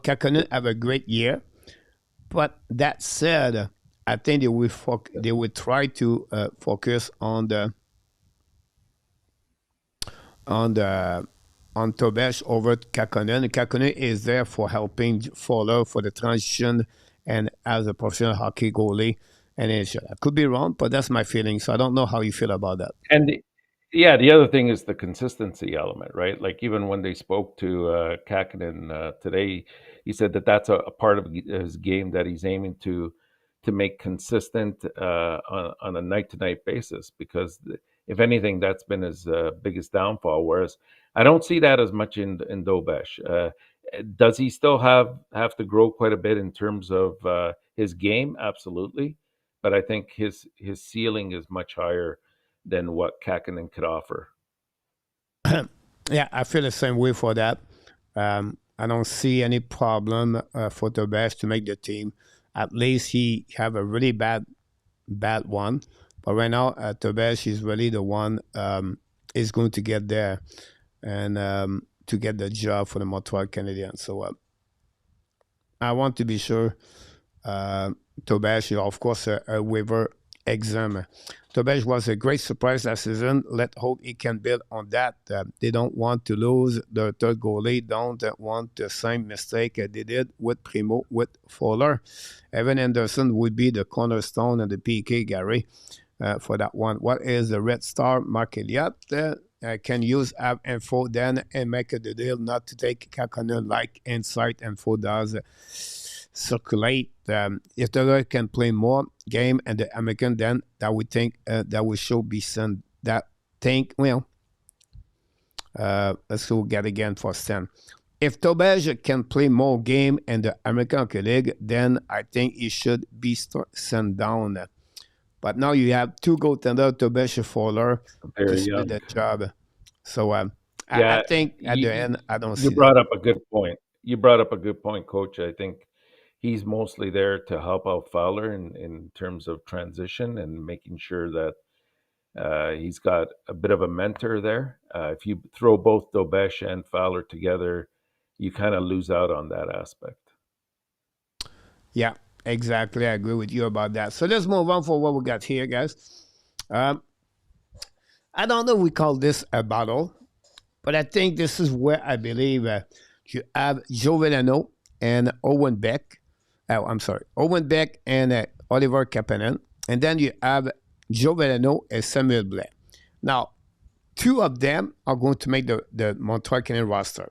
Kakkonen have a great year. But that said, I think they will try to focus on Tobash over Kakkonen. Kakkonen is there for helping Fowler for the transition and as a professional hockey goalie. And I could be wrong, but that's my feeling. So I don't know how you feel about that. And the other thing is the consistency element, right? Like even when they spoke to Kakkonen today, he said that that's a part of his game that he's aiming to make consistent on a night to night basis. Because if anything, that's been his biggest downfall. Whereas I don't see that as much in Dobesh. Does he still have to grow quite a bit in terms of his game? Absolutely, but I think his ceiling is much higher than what Kakkonen could offer. Yeah, I feel the same way for that. I don't see any problem for Tobash to make the team. At least he have a really bad one. But right now, Tobash is really the one is going to get there and to get the job for the Montreal Canadiens. So I want to be sure Tobash is, of course, a waiver exam. Tobash was a great surprise last season. Let's hope he can build on that. They don't want to lose the third goalie. Don't want the same mistake they did with Primo, with Fowler. Evan Anderson would be the cornerstone and the PK, Gary, for that one. What is the Red Star? Mark Elliott can use app info then and make the deal not to take Kakkonen like Insight Info does. Circulate. If the guy can play more game and the American, then that we think that we should be sent. That think let's go get again for Stan. If Tobash can play more game in the American League, then I think he should be sent down. But now you have two goaltenders, Tobash and Fowler, to do the job. So I Yeah, think at the you end, I don't you see that. brought up a good point. You brought up a good point, Coach. I think he's mostly there to help out Fowler in terms of transition and making sure that he's got a bit of a mentor there. If you throw both Dobesh and Fowler together, you kind of lose out on that aspect. Yeah, exactly. I agree with you about that. So let's move on for what we got here, guys. Um, I don't know if we call this a battle, but I think this is where I believe you have Joe Veleno and Owen Beck. Oh, I'm sorry, Owen Beck and Oliver Kapanen. And then you have Joe Veleno and Samuel Blais. Now, two of them are going to make the Montreal Canadiens roster.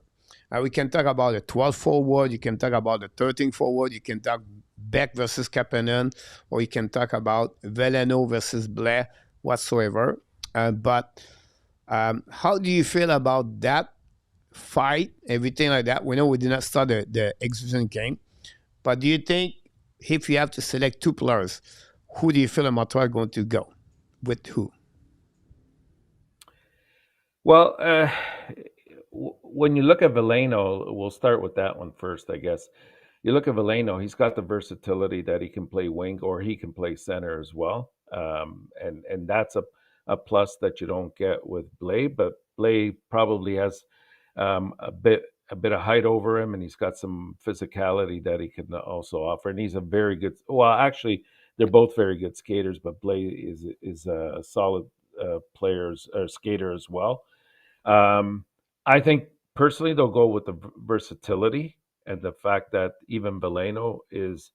We can talk about the 12 forward, you can talk about the 13 forward, you can talk Beck versus Kapanen, or you can talk about Veleno versus Blais, whatsoever. But how do you feel about that fight, everything like that? We know we did not start the exhibition game, but do you think if you have to select two players, who do you feel Montreal going to go with who? Well, when you look at Veleno, we'll start with that one first, I guess. You look at Veleno, he's got the versatility that he can play wing or he can play center as well. And that's a plus that you don't get with Blais, but Blais probably has a bit of height over him, and he's got some physicality that he can also offer. And he's a very good. Well, actually, they're both very good skaters, but Blais is a solid players or skater as well. I think personally they'll go with the versatility and the fact that even Veleno is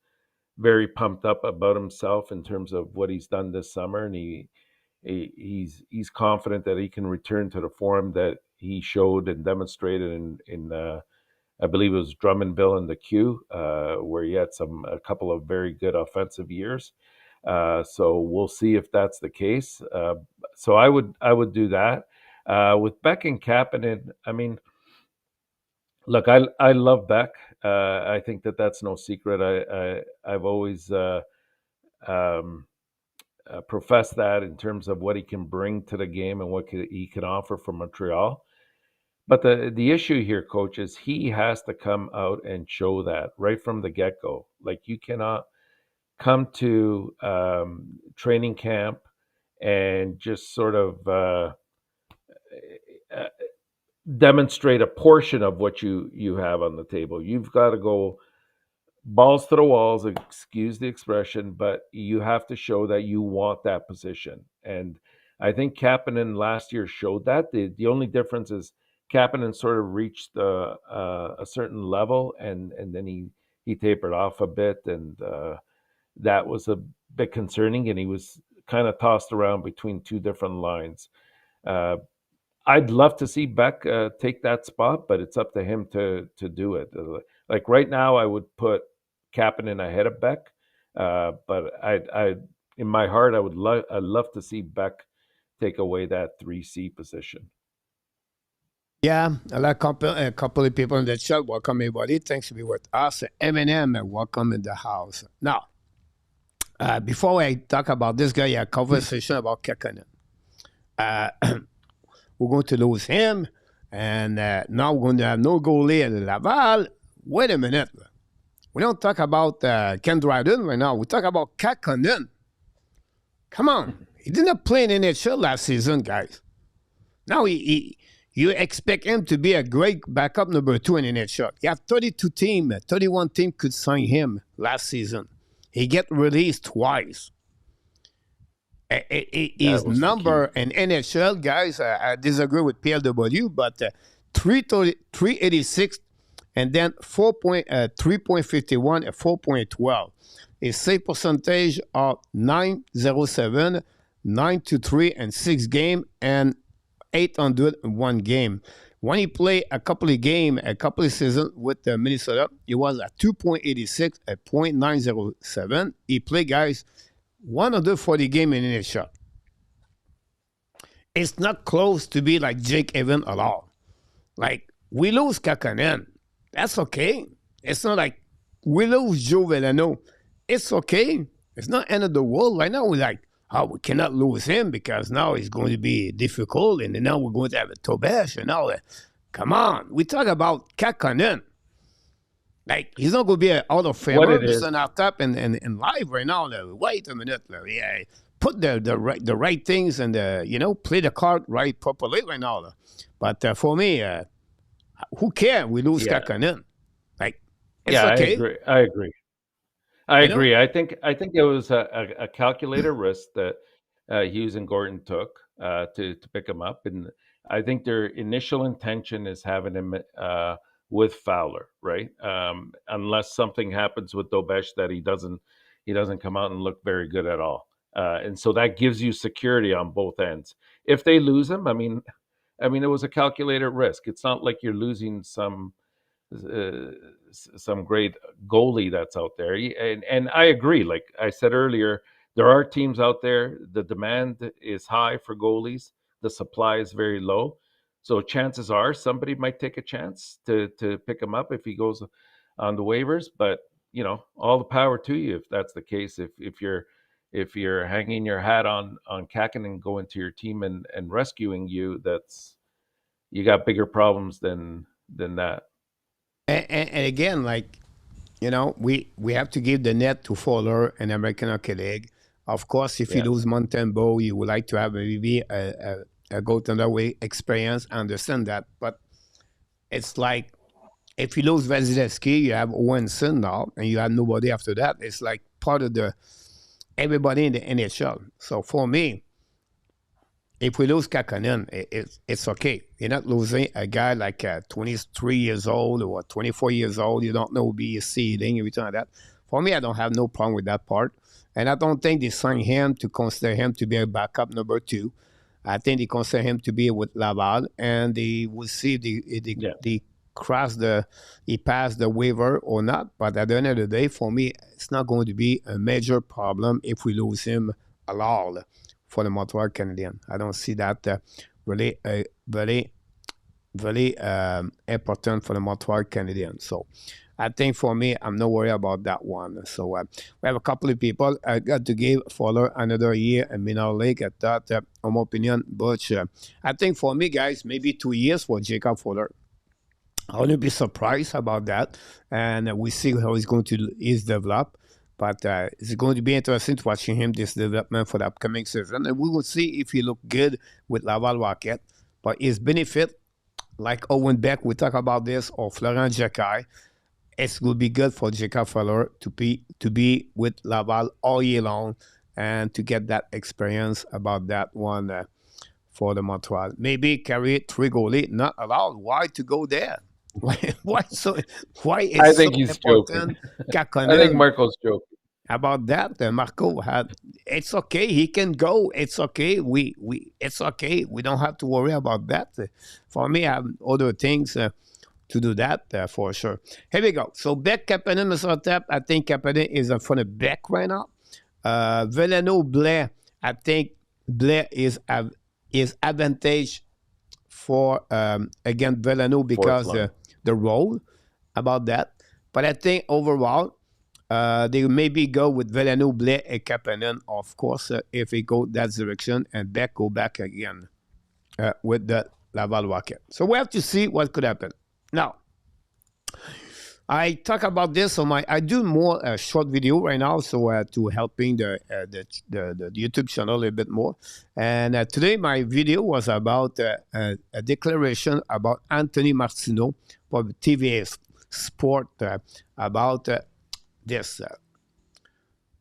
very pumped up about himself in terms of what he's done this summer, and he's confident that he can return to the form that he showed and demonstrated in I believe it was Drummondville in the Q, where he had a couple of very good offensive years. So we'll see if that's the case. So I would do that. With Beck and Kapanen, I mean, look, I love Beck. I think that's no secret. I've always um, professed that in terms of what he can bring to the game and what he can offer for Montreal. But the issue here, coach, is he has to come out and show that right from the get go. Like you cannot come to training camp and just sort of uh, demonstrate a portion of what you have on the table. You've got to go balls to the walls, excuse the expression, but you have to show that you want that position. And I think Kapanen last year showed that. The only difference is Kapanen sort of reached a certain level, and then he tapered off a bit, and that was a bit concerning. And he was kind of tossed around between two different lines. Uh, I'd love to see Beck take that spot, but it's up to him to do it. Like right now, I would put Kapanen ahead of Beck, but I in my heart I'd love to see Beck take away that 3C position. Yeah, I like a couple of people in the chat. Welcome, everybody. Thanks to be with us. Eminem, welcome in the house. Now, before I talk about this guy, a conversation about Kekkonen. We're going to lose him, and now we're going to have no goalie at Laval. Wait a minute. We don't talk about Ken Dryden right now. We talk about Kekkonen. Come on. He did not play in NHL last season, guys. Now you expect him to be a great backup number 2 in NHL. You have 32 teams, 31 teams could sign him last season. He get released twice. His number in NHL, guys, I disagree with PLW, but 386 and then 3.51 and 4.12. His save percentage of 907, 923 and 6 game, and 801 game. When he played a couple of seasons with Minnesota, he was at 2.86 at 0.907. He played, guys, 140 game in NHL. It's not close to be like Jake Evans at all. Like, we lose Kekkonen. That's okay. It's not like we lose Joe Veleno. It's okay. It's not end of the world. Right now, we're like, we cannot lose him because now it's going to be difficult, and now we're going to have a Tobesh, and now, come on, we talk about Kakkonen. Like, he's not going to be an Hall of What Famer, it is, Mr. Enortap, and live right now. Wait a minute. Yeah, put the right things and, play the card right properly right now. But for me, who cares? We lose yeah, Kakkonen. Like, it's yeah. I okay. agree. I agree. I You know? agree. I think it was a calculated risk that Hughes and Gordon took to pick him up, and I think their initial intention is having him with Fowler, right? Unless something happens with Dobesh that he doesn't come out and look very good at all, and so that gives you security on both ends. If they lose him, I mean, it was a calculated risk. It's not like you're losing uh, some great goalie that's out there. And I agree. Like I said earlier, there are teams out there. The demand is high for goalies. The supply is very low. So chances are somebody might take a chance to pick him up if he goes on the waivers. But all the power to you if that's the case. If you're hanging your hat on Kakin and going to your team and rescuing you, you got bigger problems than that. And again, like, we have to give the net to Fowler and American Hockey League. Of course, if you Yeah. lose Montembeau, you would like to have maybe a goaltender way experience. I understand that. But it's like, if you lose Vasilevsky, you have Owenson now, and you have nobody after that. It's like part of everybody in the NHL. So for me, if we lose Kakkonen, it's okay. You're not losing a guy like 23 years old or 24 years old. You don't know be seeding, everything like that. For me, I don't have no problem with that part. And I don't think they signed him to consider him to be a backup number 2. I think they consider him to be with Laval, and they will see if Yeah. he passed the waiver or not. But at the end of the day, for me, it's not going to be a major problem if we lose him at all for the Montreal Canadiens. I don't see that really very, very important for the Montreal Canadiens. So I think for me, I'm not worried about that one. So we have a couple of people. I got to give Fowler another year in minor league at that, in my opinion. But I think for me, guys, maybe 2 years for Jacob Fowler. I wouldn't be surprised about that. And we see how he's going to develop. But it's going to be interesting to watching him this development for the upcoming season. And we will see if he look good with Laval Rocket. But his benefit, like Owen Beck, we talk about this, or Florent Xhekaj, it will be good for Jacob Fowler to be with Laval all year long and to get that experience about that one for the Montreal. Maybe carry 3 goalie, not allowed. Why to go there? Why so? Why I is so think he's joking. important? I think Kakkonen Marco's joking. about that. Marco had. It's okay. He can go. It's okay. It's okay. We don't have to worry about that. For me, I have other things to do that for sure. Here we go. So Beck, Kapanen, Mr. Tap. I think Kapanen is in front of Beck right now. Veleno, Blair. I think Blair is advantage for against Veleno because the role about that. But I think overall, they maybe go with Veleno, Blair, and Kapanen, of course, if they go that direction, and Beck go back again with the Laval Rocket. So we have to see what could happen. Now, I talk about this on I do more short video right now, so to helping the YouTube channel a little bit more. And today my video was about a declaration about Anthony Martineau for TVA Sport about this.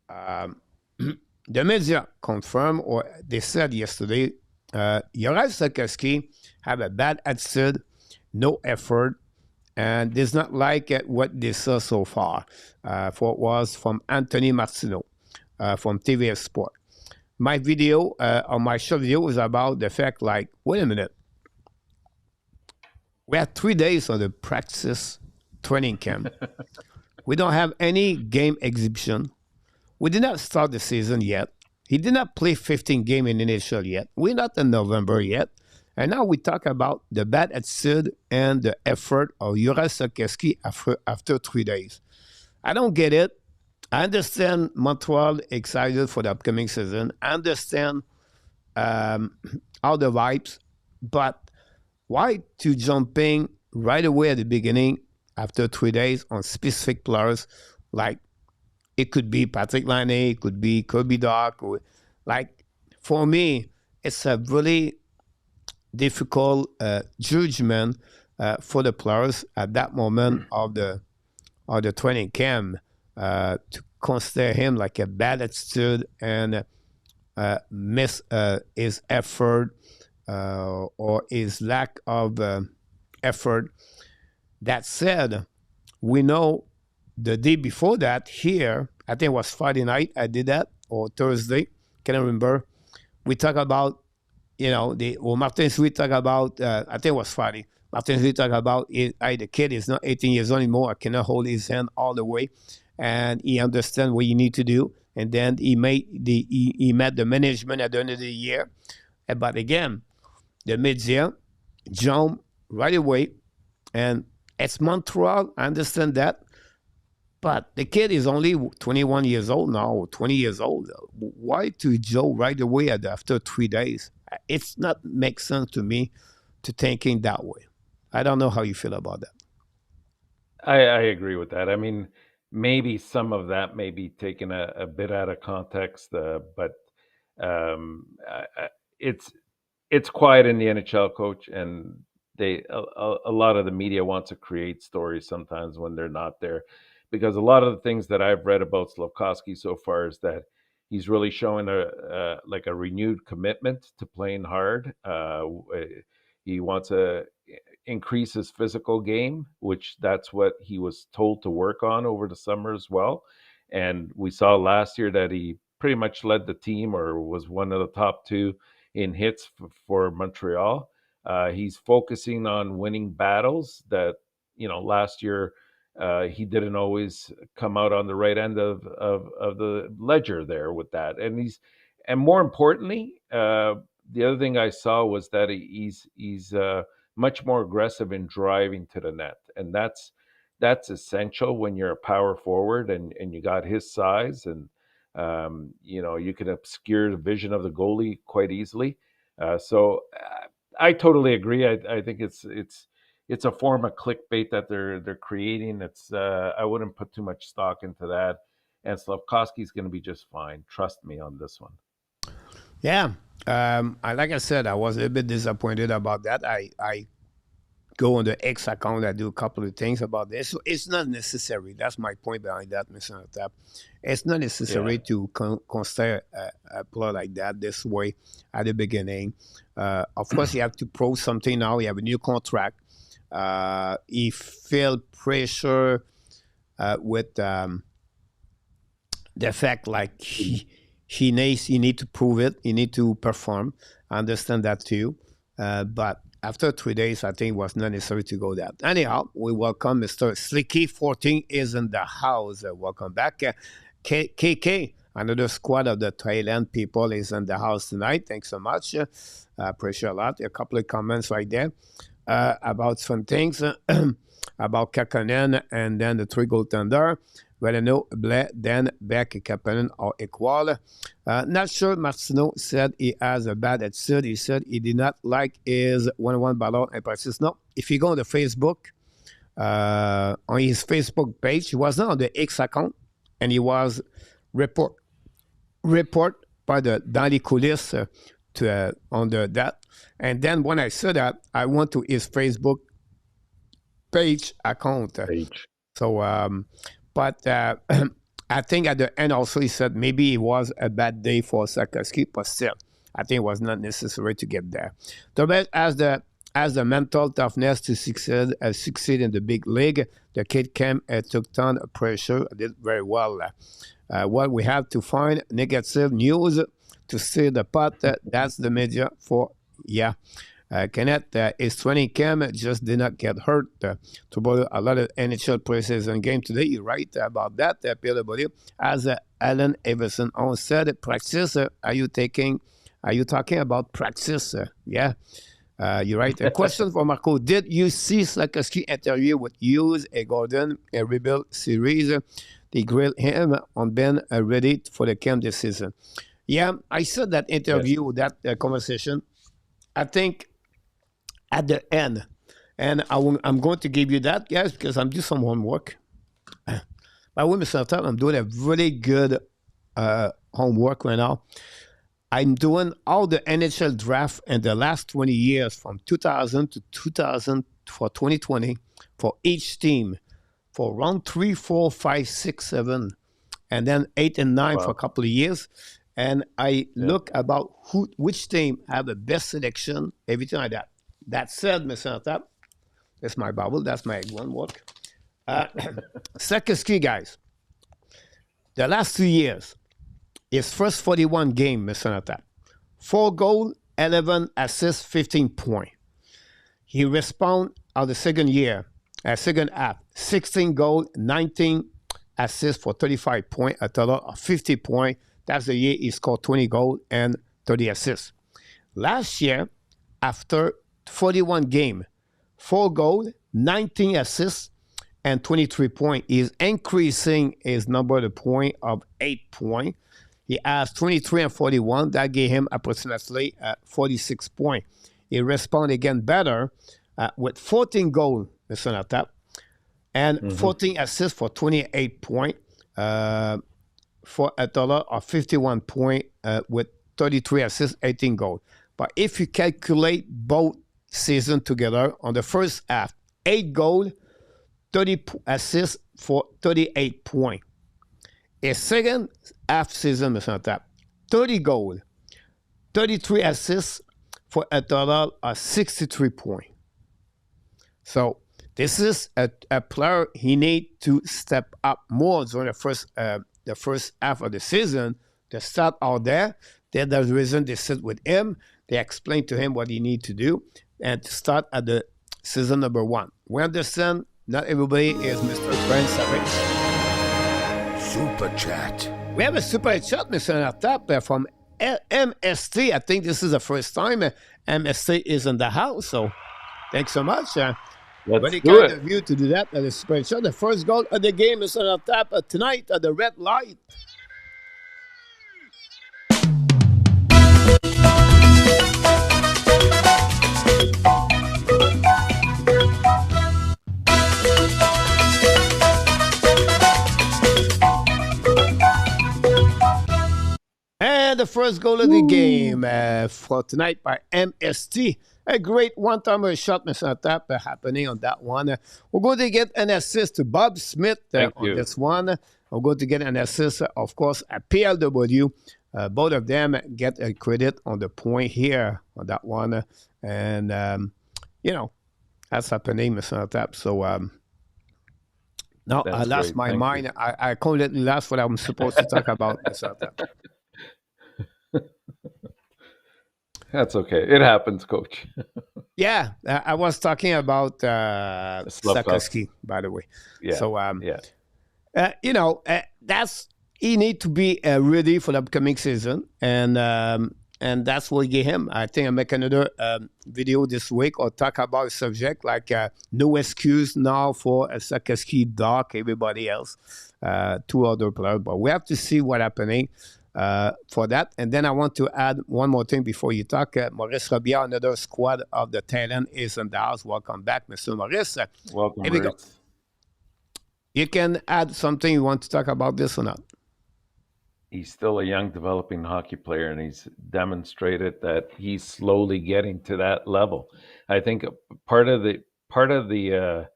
The media confirmed, or they said yesterday, Arber Xhekaj have a bad attitude, no effort, and does not like what they saw so far. For it was from Anthony Martineau from TVA Sport. My video, or my short video, was about the fact, like, wait a minute. We had 3 days on the practice training camp. We don't have any game exhibition. We did not start the season yet. He did not play 15 games in NHL yet. We're not in November yet. And now we talk about the bad attitude and the effort of Arber Xhekaj after 3 days. I don't get it. I understand Montreal excited for the upcoming season. I understand all the vibes, but why to jumping right away at the beginning after 3 days on specific players? Like it could be Patrick Laine, it could be Kirby Doc. Like for me, it's a really difficult judgment for the players at that moment of the training camp to consider him like a bad attitude and miss his effort or his lack of effort. That said, we know the day before that here, I think it was Friday night, I did that, or Thursday, can't remember. We talk about, Martin Sweet talk about, I think it was Friday. Martin Sweet talk about, the kid is not 18 years old anymore. I cannot hold his hand all the way. And he understands what you need to do. And then he met the management at the end of the year. But again, the media jump right away. And it's Montreal, I understand that. But the kid is only 21 years old now, or 20 years old. Why to Joe right away after 3 days? It's not make sense to me to thinking that way. I don't know how you feel about that. I agree with that. I mean, maybe some of that may be taken a bit out of context, but it's quiet in the NHL, coach, and a lot of the media wants to create stories sometimes when they're not there, because a lot of the things that I've read about Slafkovsky so far is that he's really showing a renewed commitment to playing hard. He wants to increase his physical game, which that's what he was told to work on over the summer as well. And we saw last year that he pretty much led the team or was one of the top two in hits for Montreal. He's focusing on winning battles that, last year he didn't always come out on the right end of the ledger there with that. And more importantly, the other thing I saw was that he's much more aggressive in driving to the net, and that's essential when you're a power forward and you got his size, and you can obscure the vision of the goalie quite easily. So I totally agree. I think it's a form of clickbait that they're creating. I wouldn't put too much stock into that, and Slavkovsky's going to be just fine. Trust me on this one. Yeah. Like I said, I was a bit disappointed about that. I go on the X account. I do a couple of things about this. So it's not necessary. That's my point behind that, Mr. Enortap. It's not necessary to consider a player like that this way at the beginning. Of course, you have to prove something now. You have a new contract. He felt pressure with the fact like he need to prove it. He need to perform. I understand that too. But after 3 days, I think it was not necessary to go that. Anyhow, we welcome Mr. Slicky 14 is in the house. Welcome back. KK, another squad of the Thailand people is in the house tonight. Thanks so much. Appreciate a lot. A couple of comments right there about some things about Kakkonen and then the three goaltender. Veleno, Blais, then Beck, Kapanen are equal. Not sure Martineau said he has a bad attitude. He said he did not like his 1-1 ballon in practice. No, if you go on the Facebook, on his Facebook page, he was not on the X account, and he was report by the dans les coulisses under that. And then when I saw that, I went to his Facebook page account. So, but I think at the end also he said maybe it was a bad day for Xhekaj, but still, I think it was not necessary to get there. The best as the mental toughness to succeed in the big league. The kid came and took ton of pressure, did very well. What we have to find negative news to stir the pot. That's the media for Kenneth, his training camp just did not get hurt. To borrow a lot of NHL preseason game today. You're right about that, Pierre Lebody. As Alan Everson said, practice. Are you talking about practice? Yeah, you're right. A question for Marco. Did you see Slafkovsky interview with Hughes and Gordon, a rebuild series? they grilled him on being ready for the camp this season. Yeah, I said that interview, that conversation. I think at the end, and I'm going to give you that, guys, because I'm doing some homework. By the way, Mr. Enortap, I'm doing a really good homework right now. I'm doing all the NHL draft in the last 20 years from 2000 to 2000 for 2020 for each team for round 3, 4, 5, 6, 7, and then 8 and 9 for a couple of years. And I look about which team have the best selection, everything like that. That said, Mr. Enortap, that's my bubble, that's my homework. Second ski, guys. The last 2 years, his first 41 game, Mr. Enortap, 4 goals, 11 assists, 15 points. He respond on the second half, 16 goals, 19 assists for 35 points, a total of 50 points. That's the year he scored 20 goals and 30 assists. Last year, after 41 games, 4 goals, 19 assists, and 23 points. He's increasing his number of points of 8 points. He has 23 and 41. That gave him approximately 46 points. He responded again better with 14 goals, Mr. Enortap, and 14 assists for 28 points for a total of 51 points with 33 assists, 18 goals. But if you calculate both seasons together on the first half, 8 goals, 30 assists for 38 points. A second half season, Mr. Enortap, 30 goals, 33 assists for a total of 63 points. So this is a player he needs to step up more during the first half of the season to start out there. That's the reason they sit with him. They explain to him what he needs to do and to start at the season number 1. We understand not everybody is Mr. Brent Savage. Super Chat. We have a super chat, Mr. Enortap, from MST. I think this is the first time MST is in the house, so thanks so much. Very kind of you to do that at the super chat. The first goal of the game, Mr. Enortap, tonight at the red light. And the first goal of the game for tonight by MST. A great one-timer shot, Mr. Enortap, happening on that one. We're going to get an assist to Bob Smith on this one. We're going to get an assist, of course, at PLW. Both of them get a credit on the point here on that one. And, that's happening, Mr. Enortap. So, now I lost my mind. I completely lost what I'm supposed to talk about, Mr. Enortap. That's okay. It happens, Coach. Yeah, I was talking about Slavkovsky, by the way. Yeah. So, that's he need to be ready for the upcoming season, and that's what we give him. I think I'll make another video this week or talk about a subject like no excuse now for Slavkovsky, Doc, everybody else, 2 other players. But we have to see what's happening. For that. And then I want to add one more thing before you talk. Maurice Robillard, another squad of the talent, is in the house. Welcome back, Mr. Maurice. Welcome, here we go. You can add something you want to talk about this or not? He's still a young, developing hockey player, and he's demonstrated that he's slowly getting to that level. I think part of the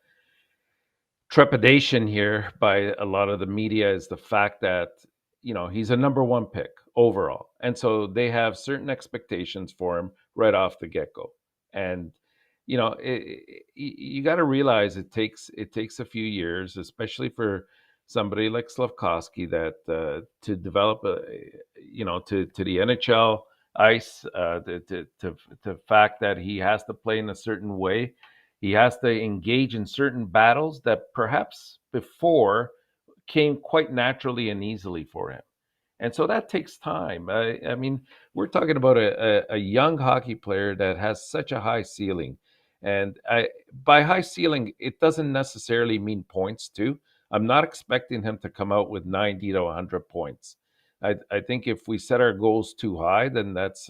trepidation here by a lot of the media is the fact that he's a number 1 pick overall. And so they have certain expectations for him right off the get-go. And, you got to realize it takes a few years, especially for somebody like Slavkovsky, that to develop to the NHL ice, the fact that he has to play in a certain way. He has to engage in certain battles that perhaps before came quite naturally and easily for him. And so that takes time. I mean, we're talking about a young hockey player that has such a high ceiling. And by high ceiling, it doesn't necessarily mean points too. I'm not expecting him to come out with 90 to 100 points. I think if we set our goals too high, then that's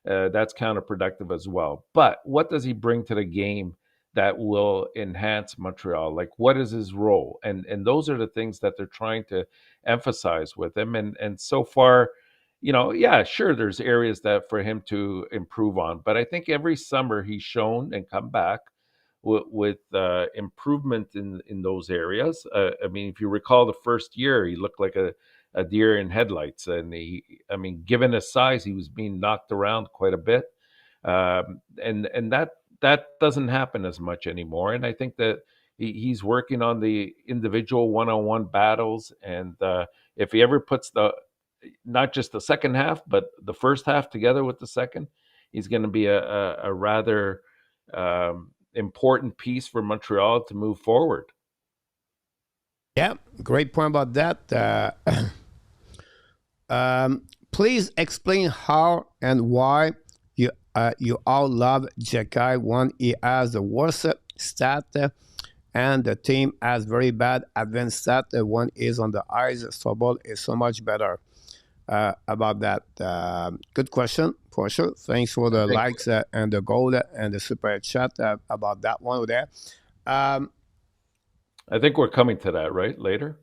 counterproductive as well. But what does he bring to the game that will enhance Montreal? Like, what is his role? And those are the things that they're trying to emphasize with him. And so far, yeah, sure, there's areas that for him to improve on. But I think every summer he's shown and come back with improvement in those areas. I mean, if you recall the first year, he looked like a deer in headlights, and given his size, he was being knocked around quite a bit, and that doesn't happen as much anymore. And I think that he's working on the individual one-on-one battles, and if he ever puts not just the second half, but the first half together with the second, he's going to be a rather important piece for Montreal to move forward. Yeah, great point about that. Please explain how and why you all love Xhekaj. One, he has the worst stat, and the team has very bad advanced stat. One is on the ice. Sobol is so much better. About that. Good question, for sure. Thanks for the likes and the goal and the super chat about that one there. I think we're coming to that, right, later?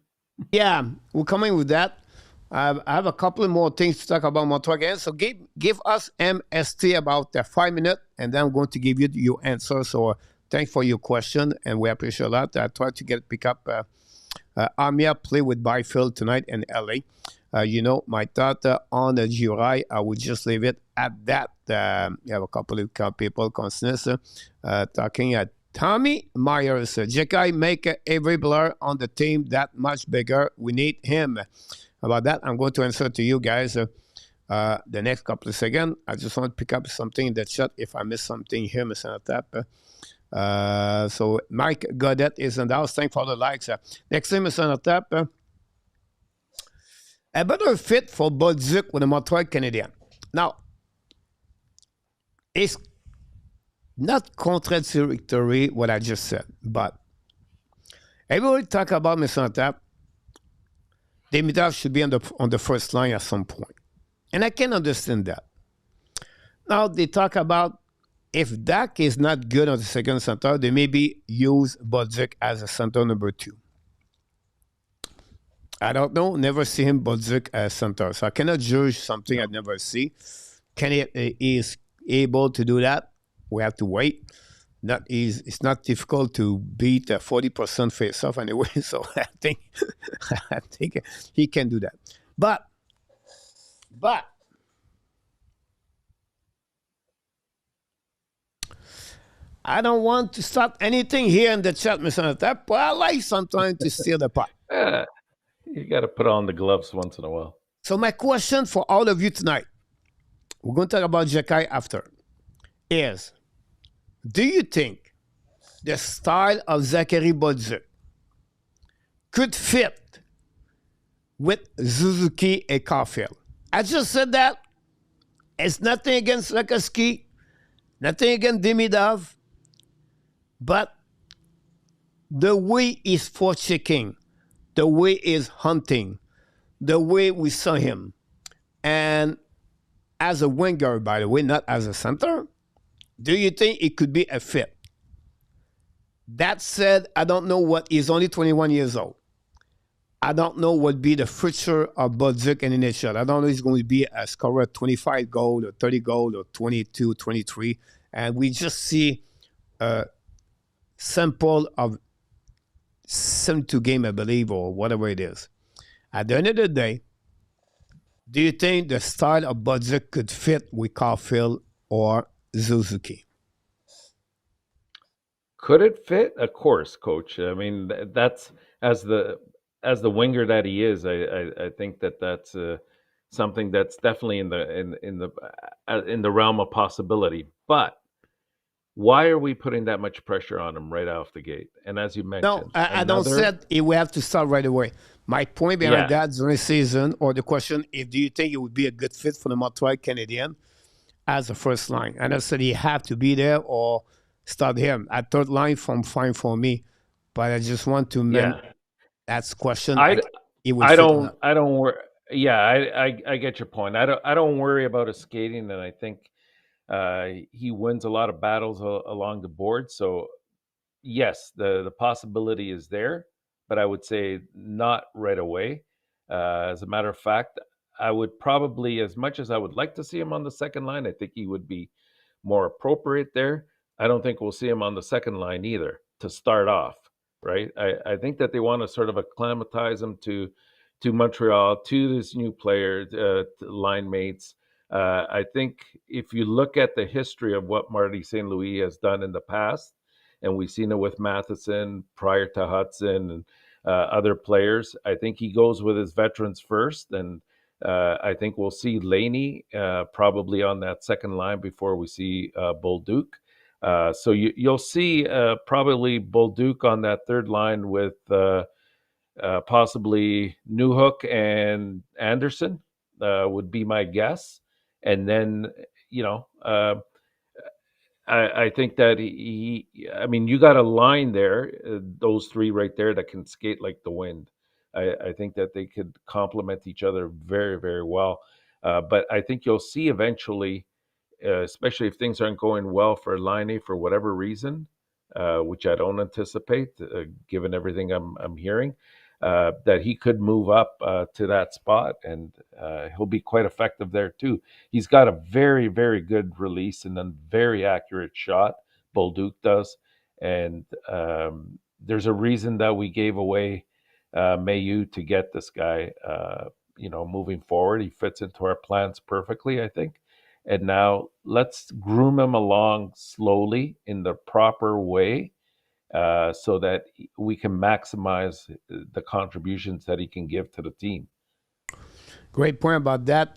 Yeah, we're coming with that. I have a couple of more things to talk about Montreal again. So give us MST about 5 minutes, and then I'm going to give you your answer. So thanks for your question, and we appreciate that. I tried to pick up Amia play with Byfield tonight in LA. My thought on the July, I would just leave it at that. You have a couple of people constantly talking at Tommy Myers. Xhekaj make every player on the team that much bigger. We need him. About that, I'm going to answer to you guys the next couple of seconds. I just want to pick up something in the chat. If I miss something here, Mr. Enortap. So Mike Godet is in the house. Thanks for the likes. Next thing, Mr. Enortap. A better fit for Bolduc with the Montreal Canadiens. Now, it's not contradictory what I just said, but everybody talk about Mr. Enortap. Dimitrov should be on the first line at some point. And I can understand that. Now, they talk about if Dak is not good on the second center, they maybe use Bolduc as a center number 2. I don't know. Never see him Bolduc as center. So I cannot judge something I never see. Can is able to do that? We have to wait. It's not difficult to beat a 40% face-off anyway. So I think he can do that. But I don't want to start anything here in the chat, Mr. Enortap, but I like sometimes to steal the pot. You got to put on the gloves once in a while. So my question for all of you tonight, we're going to talk about Xhekaj after, is do you think the style of Zachary Bolduc could fit with Suzuki and Caulfield? I just said that. It's nothing against Lekaski, nothing against Demidov, but the way he's forechecking, the way he's hunting, the way we saw him, and as a winger, by the way, not as a center, do you think it could be a fit? That said, I don't know what he's only 21 years old. I don't know what would be the future of Bolduc in the NHL. I don't know if he's going to be a scorer of 25 goals or 30 goals or 22, 23. And we just see a sample of 72 games, I believe, or whatever it is. At the end of the day, do you think the style of Bolduc could fit with Caulfield or Suzuki? Could it fit? Of course, Coach. I mean, that's as the winger that he is. I think that's something that's definitely in the realm of possibility. But why are we putting that much pressure on him right off the gate? And as you mentioned, no, I don't said we have to start right away. My point behind that during the season, or the question, do you think it would be a good fit for the Montreal Canadiens as a first line? And I said he have to be there or start him at third line. Fine for me, but I just want to That's question. I He would fit in that. I don't worry. Yeah, I get your point. I don't worry about his skating, and I think he wins a lot of battles along the board. So yes, the possibility is there, but I would say not right away. As a matter of fact, I would probably, as much as I would like to see him on the second line, I think he would be more appropriate there. I don't think we'll see him on the second line either to start off, right? I think that they want to sort of acclimatize him to Montreal, to this new player, line mates. I think if you look at the history of what Marty St. Louis has done in the past, and we've seen it with Matheson prior to Hudson and other players. I think he goes with his veterans first, and I think we'll see Laney probably on that second line before we see Bolduc. So you'll see probably Bolduc on that third line with possibly Newhook and Anderson would be my guess, and then you know. I think that I mean, you got a line there, those three right there that can skate like the wind. I think that they could complement each other very, very well. But I think you'll see eventually, especially if things aren't going well for Line for whatever reason, which I don't anticipate, given everything I'm hearing, that he could move up to that spot, and he'll be quite effective there too. He's got a very, very good release and a very accurate shot. Bolduc does, and there's a reason that we gave away Mayu to get this guy. Moving forward, he fits into our plans perfectly, I think. And now let's groom him along slowly in the proper way, so that we can maximize the contributions that he can give to the team. Great point about that.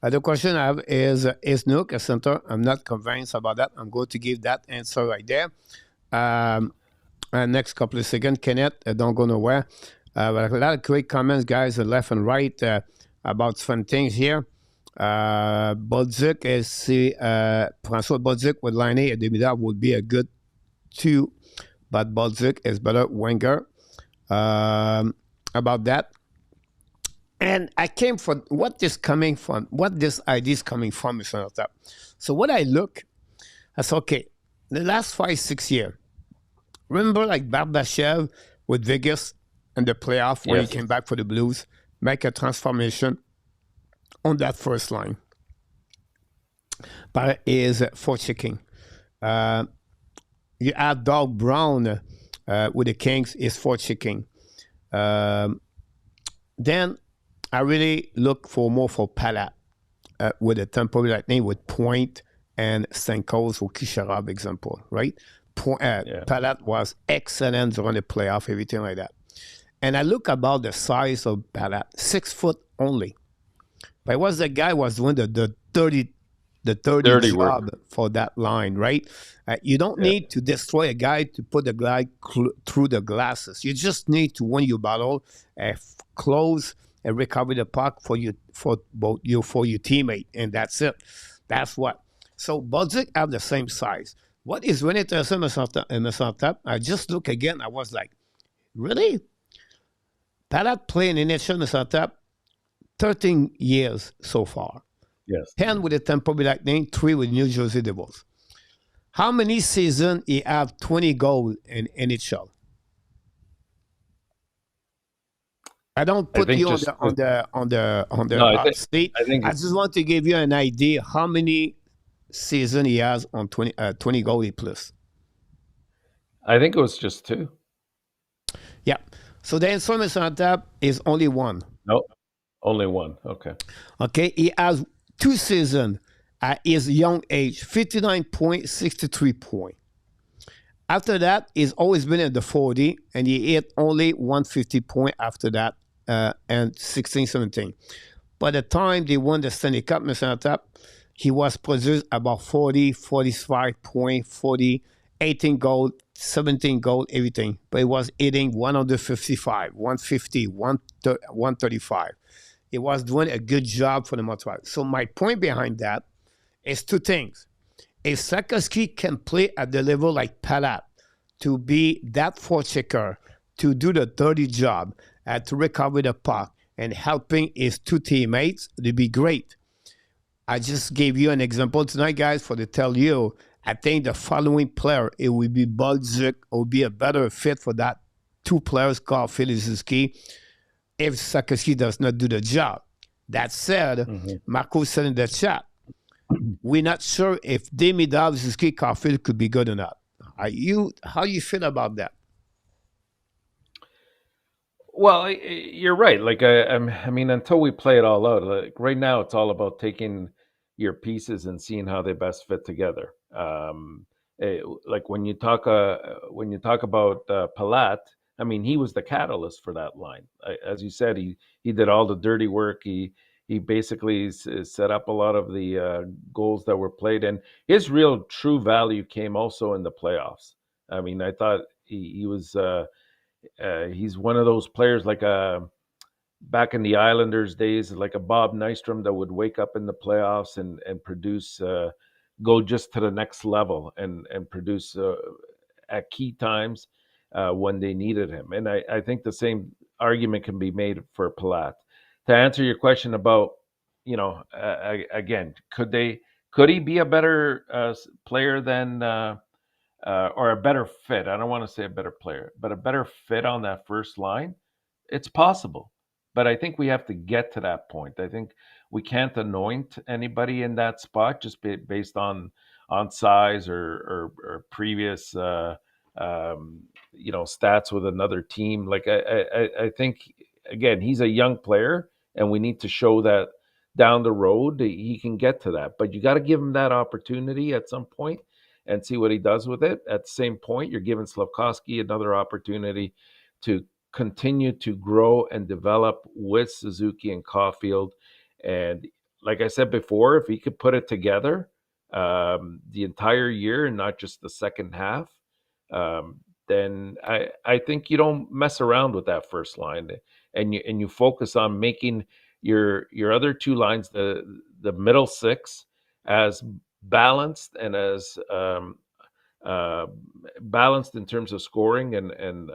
The question I have is Nook a center? I'm not convinced about that. I'm going to give that answer right there. Next couple of seconds, Kenneth, don't go nowhere. A lot of great comments, guys, left and right about fun things here. Bolduc is François Bolduc with Line A demi-dart would be a good two, but Bolduc is better winger. About that. And I came from what this idea is coming from, is Enortap. So what I look, I said, okay, the last 5-6 years, remember like Barbashev with Vegas in the playoff when he came back for the Blues, make a transformation on that first line. But is forechecking. You have Doug Brown with the Kings is forechecking. Then I really look for Palat with the Tampa Bay Lightning with Point and Stamkos or Kisharov example, right? Palat was excellent during the playoff, everything like that. And I look about the size of Palat, 6 foot only. But it was the guy was doing the 30 job for that line, right? You don't need to destroy a guy to put the guy through the glasses. You just need to win your battle, close and recover the puck for your teammate, and that's it. That's what. So Bolduc have the same size. What is really interesting in Enortap? I just look again. I was like, really? Palat playing in Enortap 13 years so far. Yes. 10 with the Tampa Bay Lightning, 3 with New Jersey Devils. How many seasons he have 20 goals in NHL? I don't put you on the state. I just want to give you an idea how many seasons he has on 20 goals plus. I think it was just 2. Yeah. So the answer is only 1. No, only 1. Okay. Okay. He has 2 seasons at his young age, 59 points, 63 points. After that, he's always been at the 40, and he hit only 150 points after that, and 16, 17. By the time they won the Stanley Cup, Mr. Enortap, he was produced about 40, 45 points, 40, 18 goals, 17 goals, everything. But he was hitting 155, 150, 135. He was doing a good job for the Montreal. So my point behind that is 2 things. If Sakowski can play at the level like Palat to be that forechecker, to do the dirty job, to recover the puck, and helping his two teammates, it'd be great. I just gave you an example tonight, guys, for to tell you, I think the following player, it would be Bolduc, would be a better fit for that two players, Caulfield and Suzuki, if Sakowski does not do the job. That said, Marco said in the chat, we're not sure if Demidov, Suzuki, Caulfield could be good or not. How you feel about that? Well, you're right. Like I mean, until we play it all out, like right now, it's all about taking your pieces and seeing how they best fit together. Like when you talk about Palat, I mean, he was the catalyst for that line. As you said, he did all the dirty work. He basically set up a lot of the goals that were played, and his real true value came also in the playoffs. I mean, I thought he was. He's one of those players like back in the Islanders days, like a Bob Nystrom that would wake up in the playoffs and produce, go just to the next level and produce at key times when they needed him. And I think the same argument can be made for Palat. To answer your question about, again, could he be a better player than or a better fit? I don't want to say a better player, but a better fit on that first line. It's possible, but I think we have to get to that point. I think we can't anoint anybody in that spot just based on size or previous stats with another team. Like I think again, he's a young player, and we need to show that down the road he can get to that. But you got to give him that opportunity at some point and see what he does with it. At the same point, you're giving Slafkovsky another opportunity to continue to grow and develop with Suzuki and Caulfield. And like I said before, if he could put it together the entire year and not just the second half, then I think you don't mess around with that first line, and you focus on making your other two lines, the middle six, as balanced and as balanced in terms of scoring and in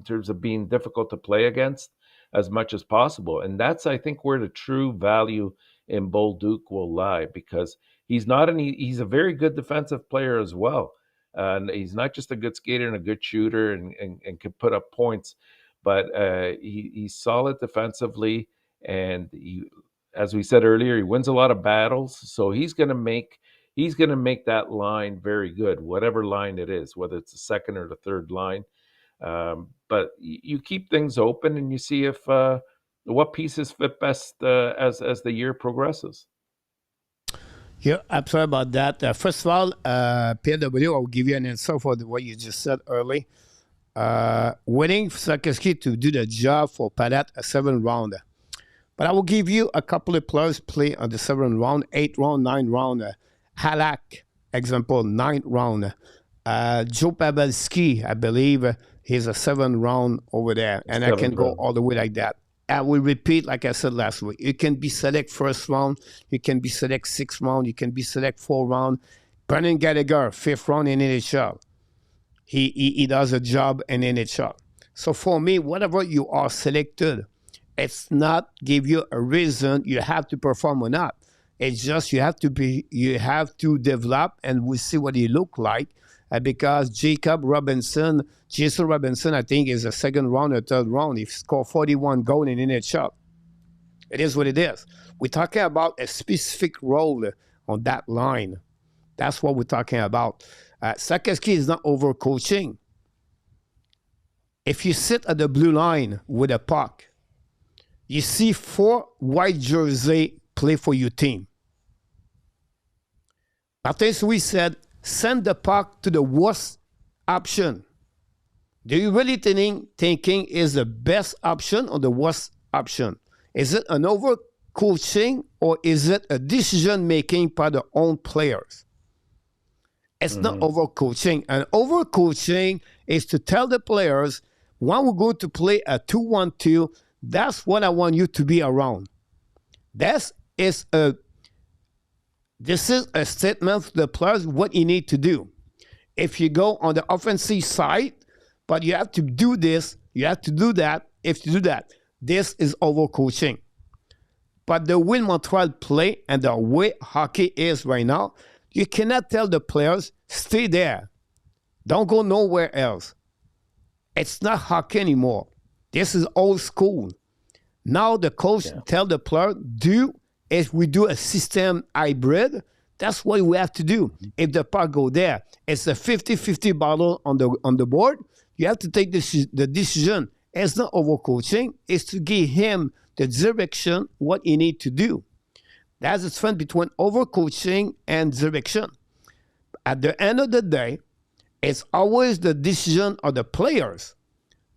terms of being difficult to play against as much as possible. And that's, I think, where the true value in Bolduc will lie, because he's a very good defensive player as well. And he's not just a good skater and a good shooter and can put up points, but he's solid defensively, and as we said earlier, he wins a lot of battles. So he's going to make that line very good, whatever line it is, whether it's the second or the third line. But you keep things open and you see if what pieces fit best as the year progresses. Yeah, absolutely about that. First of all, PW, I'll give you an answer for what you just said early. Waiting for Sakowski to do the job for Palat, a 7th rounder. But I will give you a couple of players play on the 7th round, 8th round, 9th round. Halak, example, 9th round. Joe Pavelski, I believe, he's a 7th round over there. And I can go all the way like that. I will repeat, like I said last week, you can be select 1st round, you can be select 6th round, you can be select 4th round. Brendan Gallagher, 5th round in NHL. He does a job in NHL. So for me, whatever you are selected, it's not give you a reason you have to perform or not. It's just you have to develop, and we'll see what he look like. Because Jason Robinson, I think, is a 2nd round or 3rd round. He scored 41 goals in NHL. It is what it is. We're talking about a specific role on that line. That's what we're talking about. Sakowski is not overcoaching. If you sit at the blue line with a puck, you see 4 white jersey play for your team. Martin Louis said, send the puck to the worst option. Do you really thinking is the best option or the worst option? Is it an overcoaching or is it a decision-making by the own players? It's not overcoaching. And overcoaching is to tell the players, when we go to play a 2-1-2, that's what I want you to be around. This is a statement to the players what you need to do. If you go on the offensive side, But you have to do this. You have to do that. If you do that, this is overcoaching. But the way Montreal play and the way hockey is right now, you cannot tell the players, stay there. Don't go nowhere else. It's not hockey anymore. This is old school. Now the coach tell the player, if we do a system hybrid, that's what we have to do. If the puck go there, it's a 50-50 battle on the board. You have to take the decision. It's not overcoaching. It's to give him the direction, what he need to do. That's the difference between overcoaching and direction. At the end of the day, it's always the decision of the players,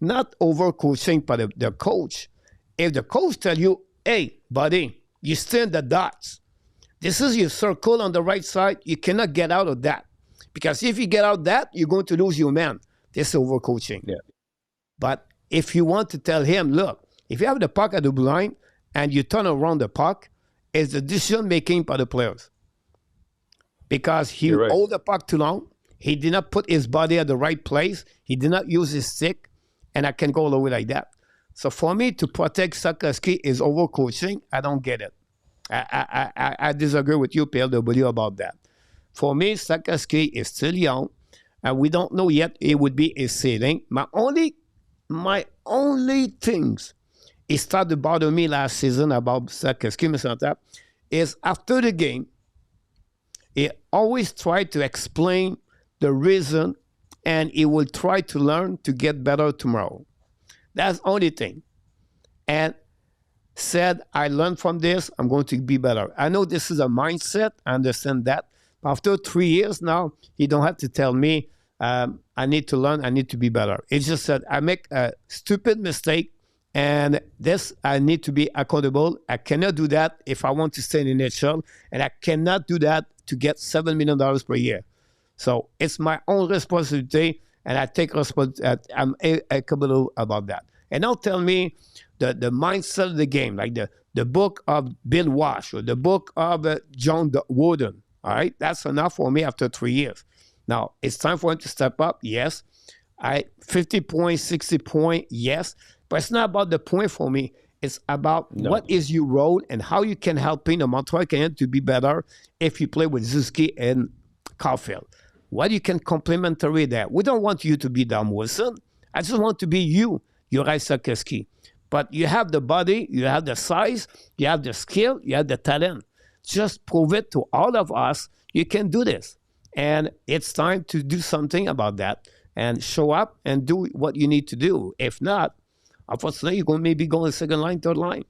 not overcoaching by the coach. If the coach tell you, hey, buddy, you stay in the dots. This is your circle on the right side. You cannot get out of that. Because if you get out of that, you're going to lose your man. This is overcoaching. Yeah. But if you want to tell him, look, if you have the puck at the blue line and you turn around the puck, it's the decision making by the players. Because he hold the puck too long. He did not put his body at the right place. He did not use his stick. And I can go all the way like that. So for me, to protect Xhekaj is overcoaching. I don't get it. I disagree with you, PLW, about that. For me, Xhekaj is still young. And we don't know yet it would be a ceiling. My only things it started to bother me last season about Xhekaj, Mr. Enortap, is after the game, he always tried to explain the reason, and he will try to learn to get better tomorrow. That's the only thing. And said, I learned from this, I'm going to be better. I know this is a mindset, I understand that. But after 3 years now, you don't have to tell me, I need to learn, I need to be better. It's just that I make a stupid mistake, and this, I need to be accountable. I cannot do that if I want to stay in the NHL, and I cannot do that to get $7 million per year. So it's my own responsibility, and I take responsibility. I'm accountable about that. And now tell me the mindset of the game, like the book of Bill Walsh or the book of John Wooden. All right, that's enough for me after 3 years. Now it's time for him to step up. Yes, 50 points, 60 points. Yes, but it's not about the point for me. It's about what is your role and how you can help in the Montreal Canadiens to be better if you play with Zuski and Caulfield. What you can complementary that. We don't want you to be Dom Wilson. I just want to be you, Juraj Xhekaj. But you have the body, you have the size, you have the skill, you have the talent. Just prove it to all of us. You can do this. And it's time to do something about that and show up and do what you need to do. If not, unfortunately, you're going to maybe go in second line, third line,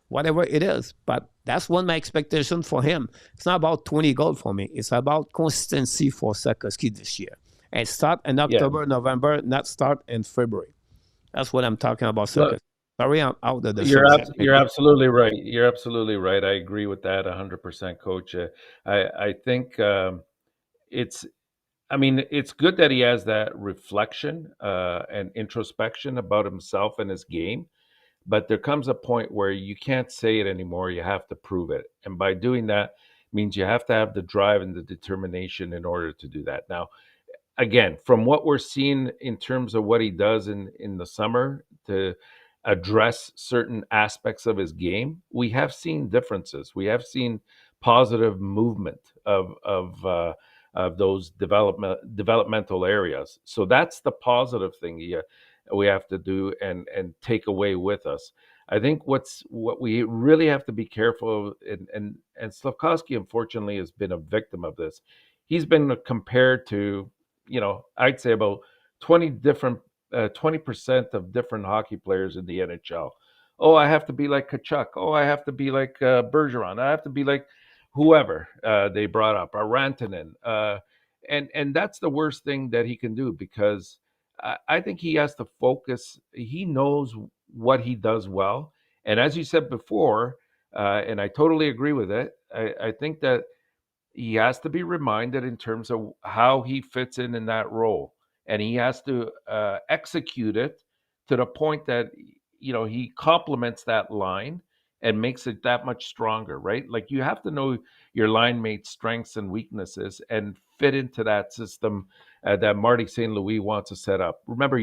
whatever it is. But that's one of my expectation for him. It's not about 20 goals for me. It's about consistency for Xhekaj this year. And start in October, November, not start in February. That's what I'm talking about, Xhekaj. Sorry, I'm out of the You're absolutely right. You're absolutely right. I agree with that 100%, Coach. I think it's good that he has that reflection and introspection about himself and his game. But there comes a point where you can't say it anymore. You have to prove it. And by doing that means you have to have the drive and the determination in order to do that. Now, again, from what we're seeing in terms of what he does in the summer to address certain aspects of his game, we have seen differences. We have seen positive movement of those developmental areas. So that's the positive thing we have to do and take away with us. I think what we really have to be careful of, and Slafkovsky unfortunately has been a victim of this. He's been compared to, I'd say about 20% of different hockey players in the NHL. Oh, I have to be like Tkachuk. Oh, I have to be like Bergeron. I have to be like whoever they brought up, or Rantanen. And that's the worst thing that he can do, because I think he has to focus. He knows what he does well. And as you said before, and I totally agree with it, I think that he has to be reminded in terms of how he fits in that role. And he has to execute it to the point that, he complements that line and makes it that much stronger, right? Like, you have to know your line mate's strengths and weaknesses and fit into that system that Marty St. Louis wants to set up. Remember,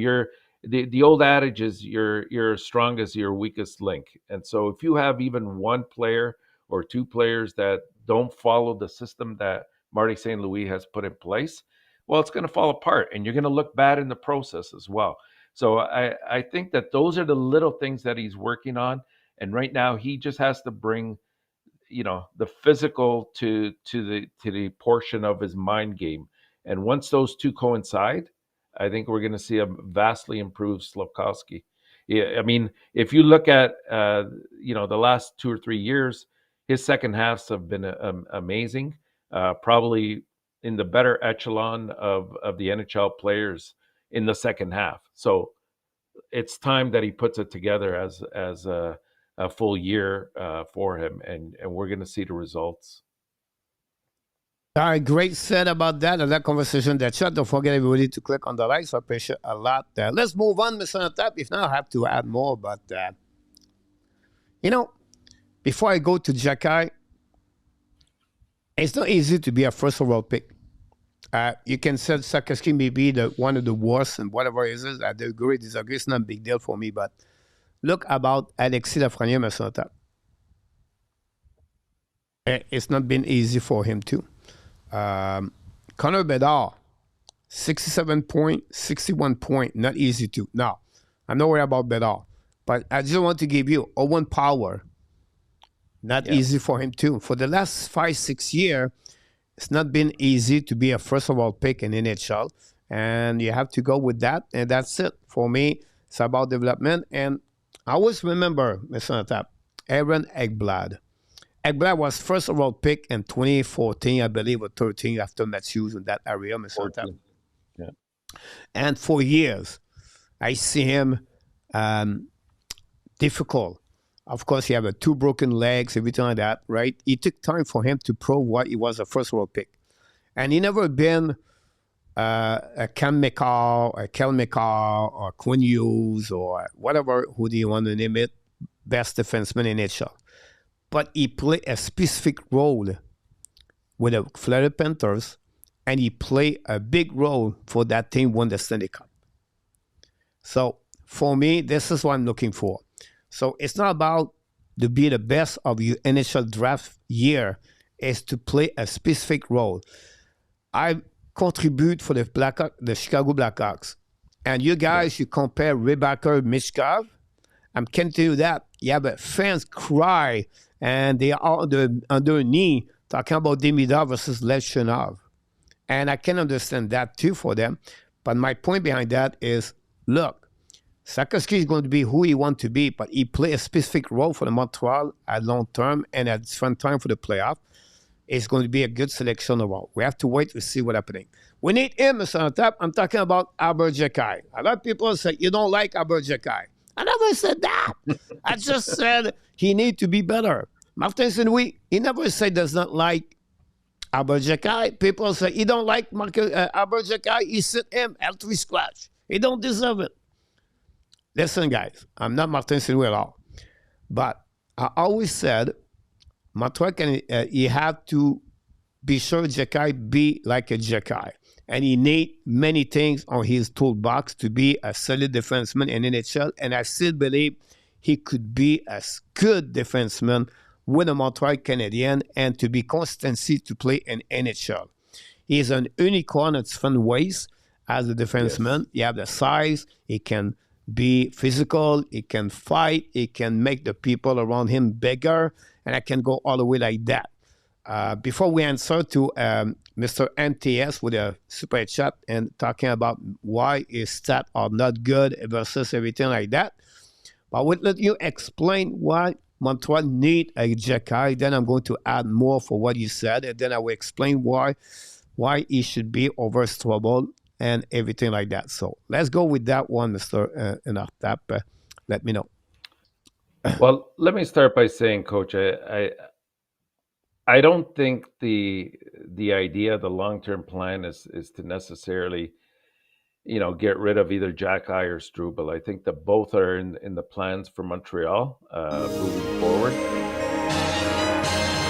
the old adage is you're as strong as your weakest link. And so if you have even one player or two players that don't follow the system that Marty St. Louis has put in place, well, it's going to fall apart and you're going to look bad in the process as well. So I think that those are the little things that he's working on. And right now he just has to bring, the physical to the portion of his mind game. And once those two coincide, I think we're going to see a vastly improved Slafkovsky. Yeah, I mean, if you look at the last 2 or 3 years, his second halves have been amazing. Probably in the better echelon of the NHL players in the second half. So it's time that he puts it together as a full year for him, and we're going to see the results. All right, great said about that. And that conversation, that chat. Don't forget everybody to click on the like. So I appreciate a lot. Let's move on, Mr. Enortap. If not, I have to add more. But, before I go to Xhekaj, it's not easy to be a first overall pick. You can say Sakowski may be one of the worst and whatever it is. I agree, disagree. It's not a big deal for me. But look about Alexis Lafrenière, Mr. Enortap. It's not been easy for him, too. Connor Bedard, 67 point, 61 point, not easy too. Now, I'm not worried about Bedard, but I just want to give you Owen Power, not easy for him too. For the last 5-6 years, it's not been easy to be a first overall pick in NHL, and you have to go with that, and that's it. For me, it's about development, and I always remember, Mr. Enortap, Aaron Ekblad. Ekblad was first overall pick in 2014, I believe, or 13 after Matthews in that area, Mr. Enortap. Yeah. And for years, I see him difficult. Of course, he had 2 broken legs, everything like that, right? It took time for him to prove what he was a first overall pick. And he never been a Kel McCarr, or Quinn Hughes, or whatever, who do you want to name it, best defenseman in NHL. But he played a specific role with the Florida Panthers, and he played a big role for that team won the Stanley Cup. So for me, this is what I'm looking for. So it's not about to be the best of your NHL draft year. It's to play a specific role. I contribute for the Chicago Blackhawks. And you guys, you compare Rebecca Mishkov. I'm can tell you that. Yeah, but fans cry. And they are underneath talking about Demidov versus Leshunov. And I can understand that too for them. But my point behind that is, look, Sakowski is going to be who he wants to be, but he plays a specific role for the Montreal at long term and at different time for the playoff. It's going to be a good selection overall. We have to wait to see what's happening. We need him, Mr. Enortap. I'm talking about Arber Xhekaj. A lot of people say, you don't like Arber Xhekaj. I never said that. I just said he needs to be better. Martin St. Louis, he never said does not like Arber Xhekaj. People say he don't like Arber Xhekaj. He sent him L3 scratch. He don't deserve it. Listen, guys, I'm not Martin St. Louis at all. But I always said, Montreal you have to be sure Xhekaj be like a Xhekaj. And he need many things on his toolbox to be a solid defenseman in NHL. And I still believe he could be a good defenseman with the Montreal Canadiens and to be consistency to play in NHL. He is an unicorn in different ways as a defenseman. Yes. You have the size. He can be physical. He can fight. He can make the people around him bigger. And I can go all the way like that. Before we answer to Mr. MTS with a super chat and talking about why his stats are not good versus everything like that, but I would let you explain why Montreal need a Xhekaj. Then I'm going to add more for what you said, and then I will explain why he should be over Strobel and everything like that. So let's go with that one, Mr. Enortap. Let me know. Well, let me start by saying, Coach, I don't think the idea, the long-term plan is to necessarily, get rid of either Xhekaj or Strubel. I think that both are in the plans for Montreal moving forward.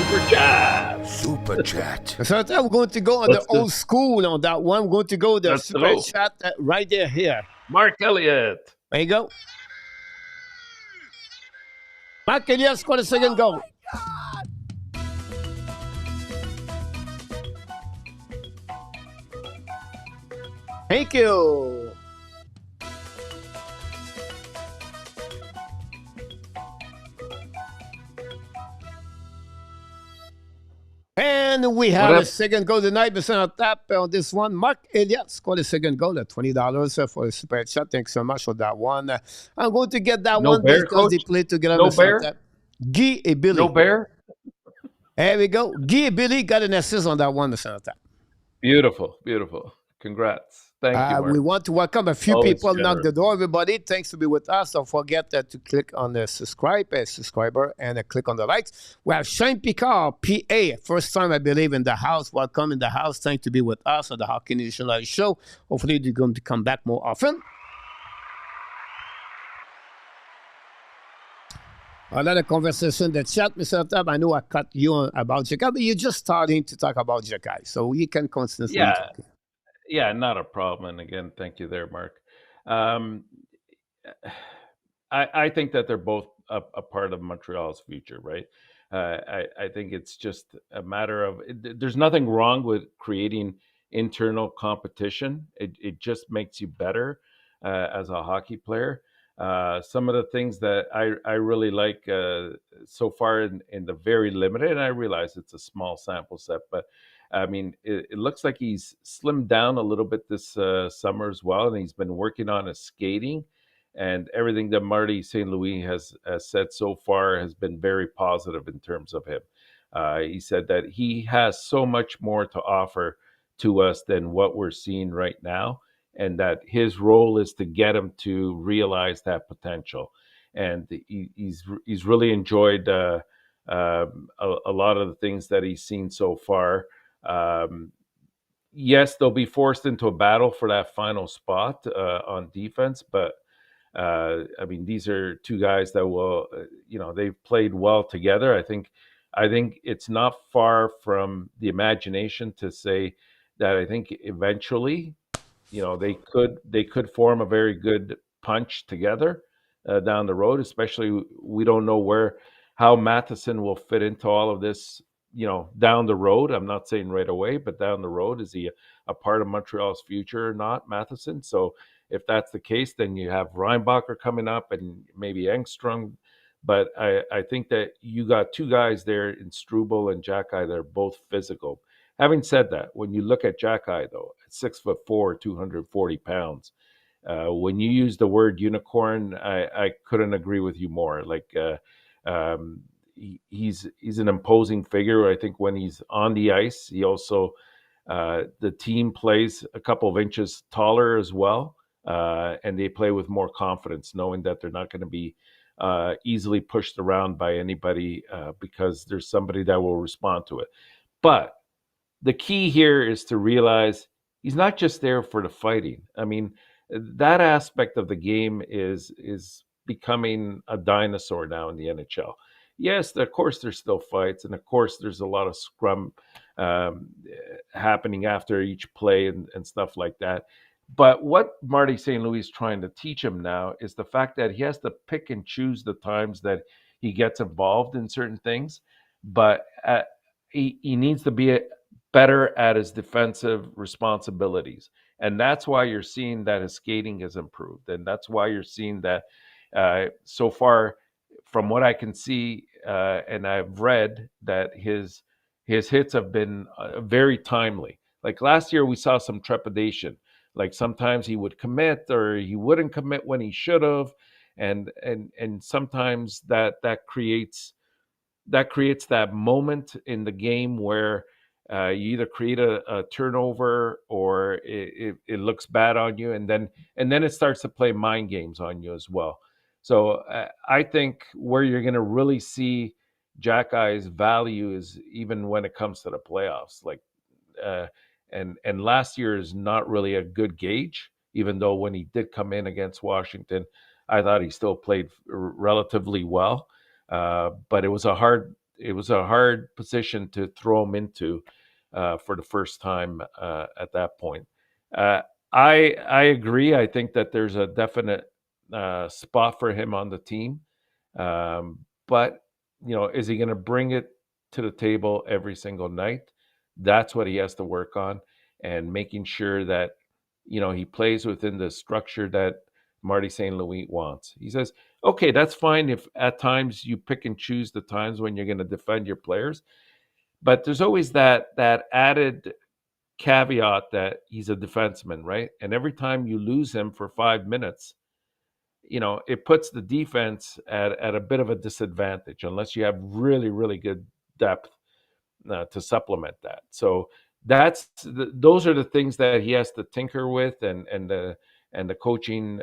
Super chat. Super chat. So we're going to go on Let's the old school on that one. We're going to go the Let's super go. chat right there here. Mark Elliott. There you go. Mark Elliott scored a second goal. Thank you. And we have a second goal tonight. Enortap on this one. Mark Elliott scored a second goal at $20 for a super chat. Thanks so much for that one. I'm going to get that one bear, because coach? they played together. No bear? Guy and Billy. No bear? There we go. Guy and Billy got an assist on that one, Enortap. Beautiful, beautiful. Congrats. Thank you, Mark. We want to welcome a few Always people. Knock generous. the door, everybody. Thanks to be with us. Don't forget to click on the subscriber, and click on the likes. We have Shane Picard, PA. First time, I believe, in the house. Welcome in the house. Thanks to be with us on the Hockey Nation Live show. Hopefully, you're going to come back more often. Another conversation in the chat, Mr. Tab. I know I cut you on about Xhekaj, but you're just starting to talk about Xhekaj, so you can constantly talk. Yeah, not a problem. And again, thank you there, Mark. I think that they're both a part of Montreal's future, right? I think it's just a matter of there's nothing wrong with creating internal competition. It just makes you better as a hockey player. Some of the things that I really like so far in the very limited, and I realize it's a small sample set, but I mean, it looks like he's slimmed down a little bit this summer as well, and he's been working on his skating. And everything that Marty St. Louis has said so far has been very positive in terms of him. He said that he has so much more to offer to us than what we're seeing right now, and that his role is to get him to realize that potential. And he's really enjoyed a lot of the things that he's seen so far. Yes, they'll be forced into a battle for that final spot on defense, but I mean, these are two guys that will, they've played well together. I think it's not far from the imagination to say that I think eventually, they could form a very good punch together down the road. Especially, we don't know how Matheson will fit into all of this. Down the road, I'm not saying right away, but down the road, is he a part of Montreal's future or not, Matheson? So if that's the case, then you have Reinbacher coming up and maybe Engstrom. But I think that you got two guys there in Struble and Xhekaj that are both physical. Having said that, when you look at Xhekaj, though, at 6'4", 240 pounds, when you use the word unicorn, I couldn't agree with you more. Like, he's an imposing figure. I think when he's on the ice, he also the team plays a couple of inches taller as well, and they play with more confidence, knowing that they're not going to be easily pushed around by anybody because there's somebody that will respond to it. But the key here is to realize he's not just there for the fighting. I mean, that aspect of the game is becoming a dinosaur now in the NHL. Yes, of course, there's still fights, and of course, there's a lot of scrum happening after each play and stuff like that. But what Marty St. Louis is trying to teach him now is the fact that he has to pick and choose the times that he gets involved in certain things, but he needs to be better at his defensive responsibilities. And that's why you're seeing that his skating has improved. And that's why you're seeing that so far, from what I can see, and I've read, that his hits have been very timely. Like last year, we saw some trepidation. Like sometimes he would commit or he wouldn't commit when he should have, and sometimes that creates that moment in the game where you either create a turnover or it looks bad on you, and then it starts to play mind games on you as well. So I think where you're going to really see Xhekaj's value is even when it comes to the playoffs. Like, and last year is not really a good gauge, even though when he did come in against Washington, I thought he still played relatively well. But it was a hard was a hard position to throw him into for the first time at that point. I agree. I think that there's a definite spot for him on the team, but is he going to bring it to the table every single night? That's what he has to work on, and making sure that he plays within the structure that Marty St. Louis wants. He says, okay, that's fine if at times you pick and choose the times when you're going to defend your players, but there's always that added caveat that he's a defenseman, right? And every time you lose him for 5 minutes, it puts the defense at a bit of a disadvantage unless you have really, really good depth to supplement that. So those are the things that he has to tinker with, and the coaching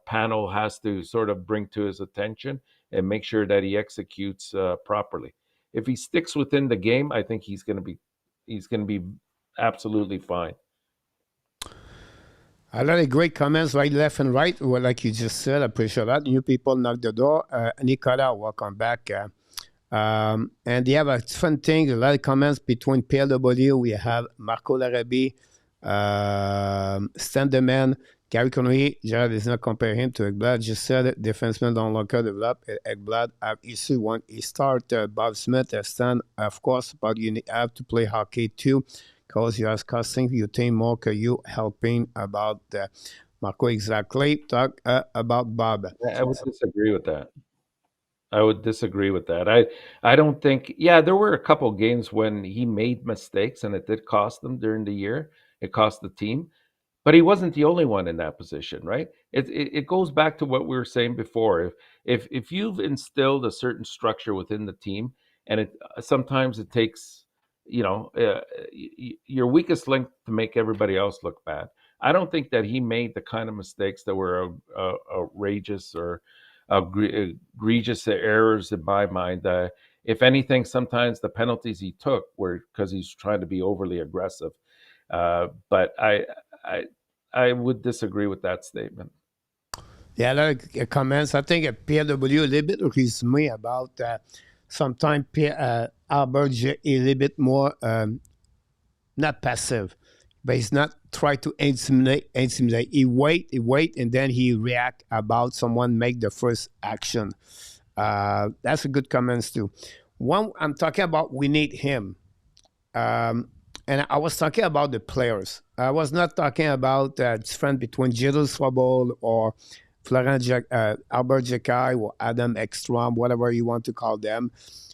panel has to sort of bring to his attention and make sure that he executes properly. If he sticks within the game, I think he's going to be absolutely fine. A lot of great comments right, left, and right. Well, like you just said, I appreciate that. New people knock the door. Nicola, welcome back. And they have a fun thing, a lot of comments between PLW. We have Marco Larrabee, Standerman, Gary Connery. Jared is not comparing him to Ekblad. Just said it. Defenseman don't look develop. Ekblad have issue when he start. Bob Smith, Stan, of course, but you have to play hockey too, because you are costing your team more because you helping about Marco. Exactly. Talk about Bob. I would disagree with that. I don't think, there were a couple games when he made mistakes and it did cost them during the year. It cost the team, but he wasn't the only one in that position, right? It goes back to what we were saying before. If you've instilled a certain structure within the team, and sometimes it takes, your weakest link to make everybody else look bad. I don't think that he made the kind of mistakes that were outrageous or egregious errors in my mind. If anything, sometimes the penalties he took were because he's trying to be overly aggressive. But I would disagree with that statement. Yeah, a lot of comments. I think at PLW a little bit resume about sometimes Arber is a little bit more not passive, but he's not try to intimidate. He wait, and then he react about someone make the first action. That's a good comments too. One, I'm talking about we need him. And I was talking about the players. I was not talking about difference between Jiddle Swabble or Arber Xhekaj or Adam Ekstrom, whatever you want to call them.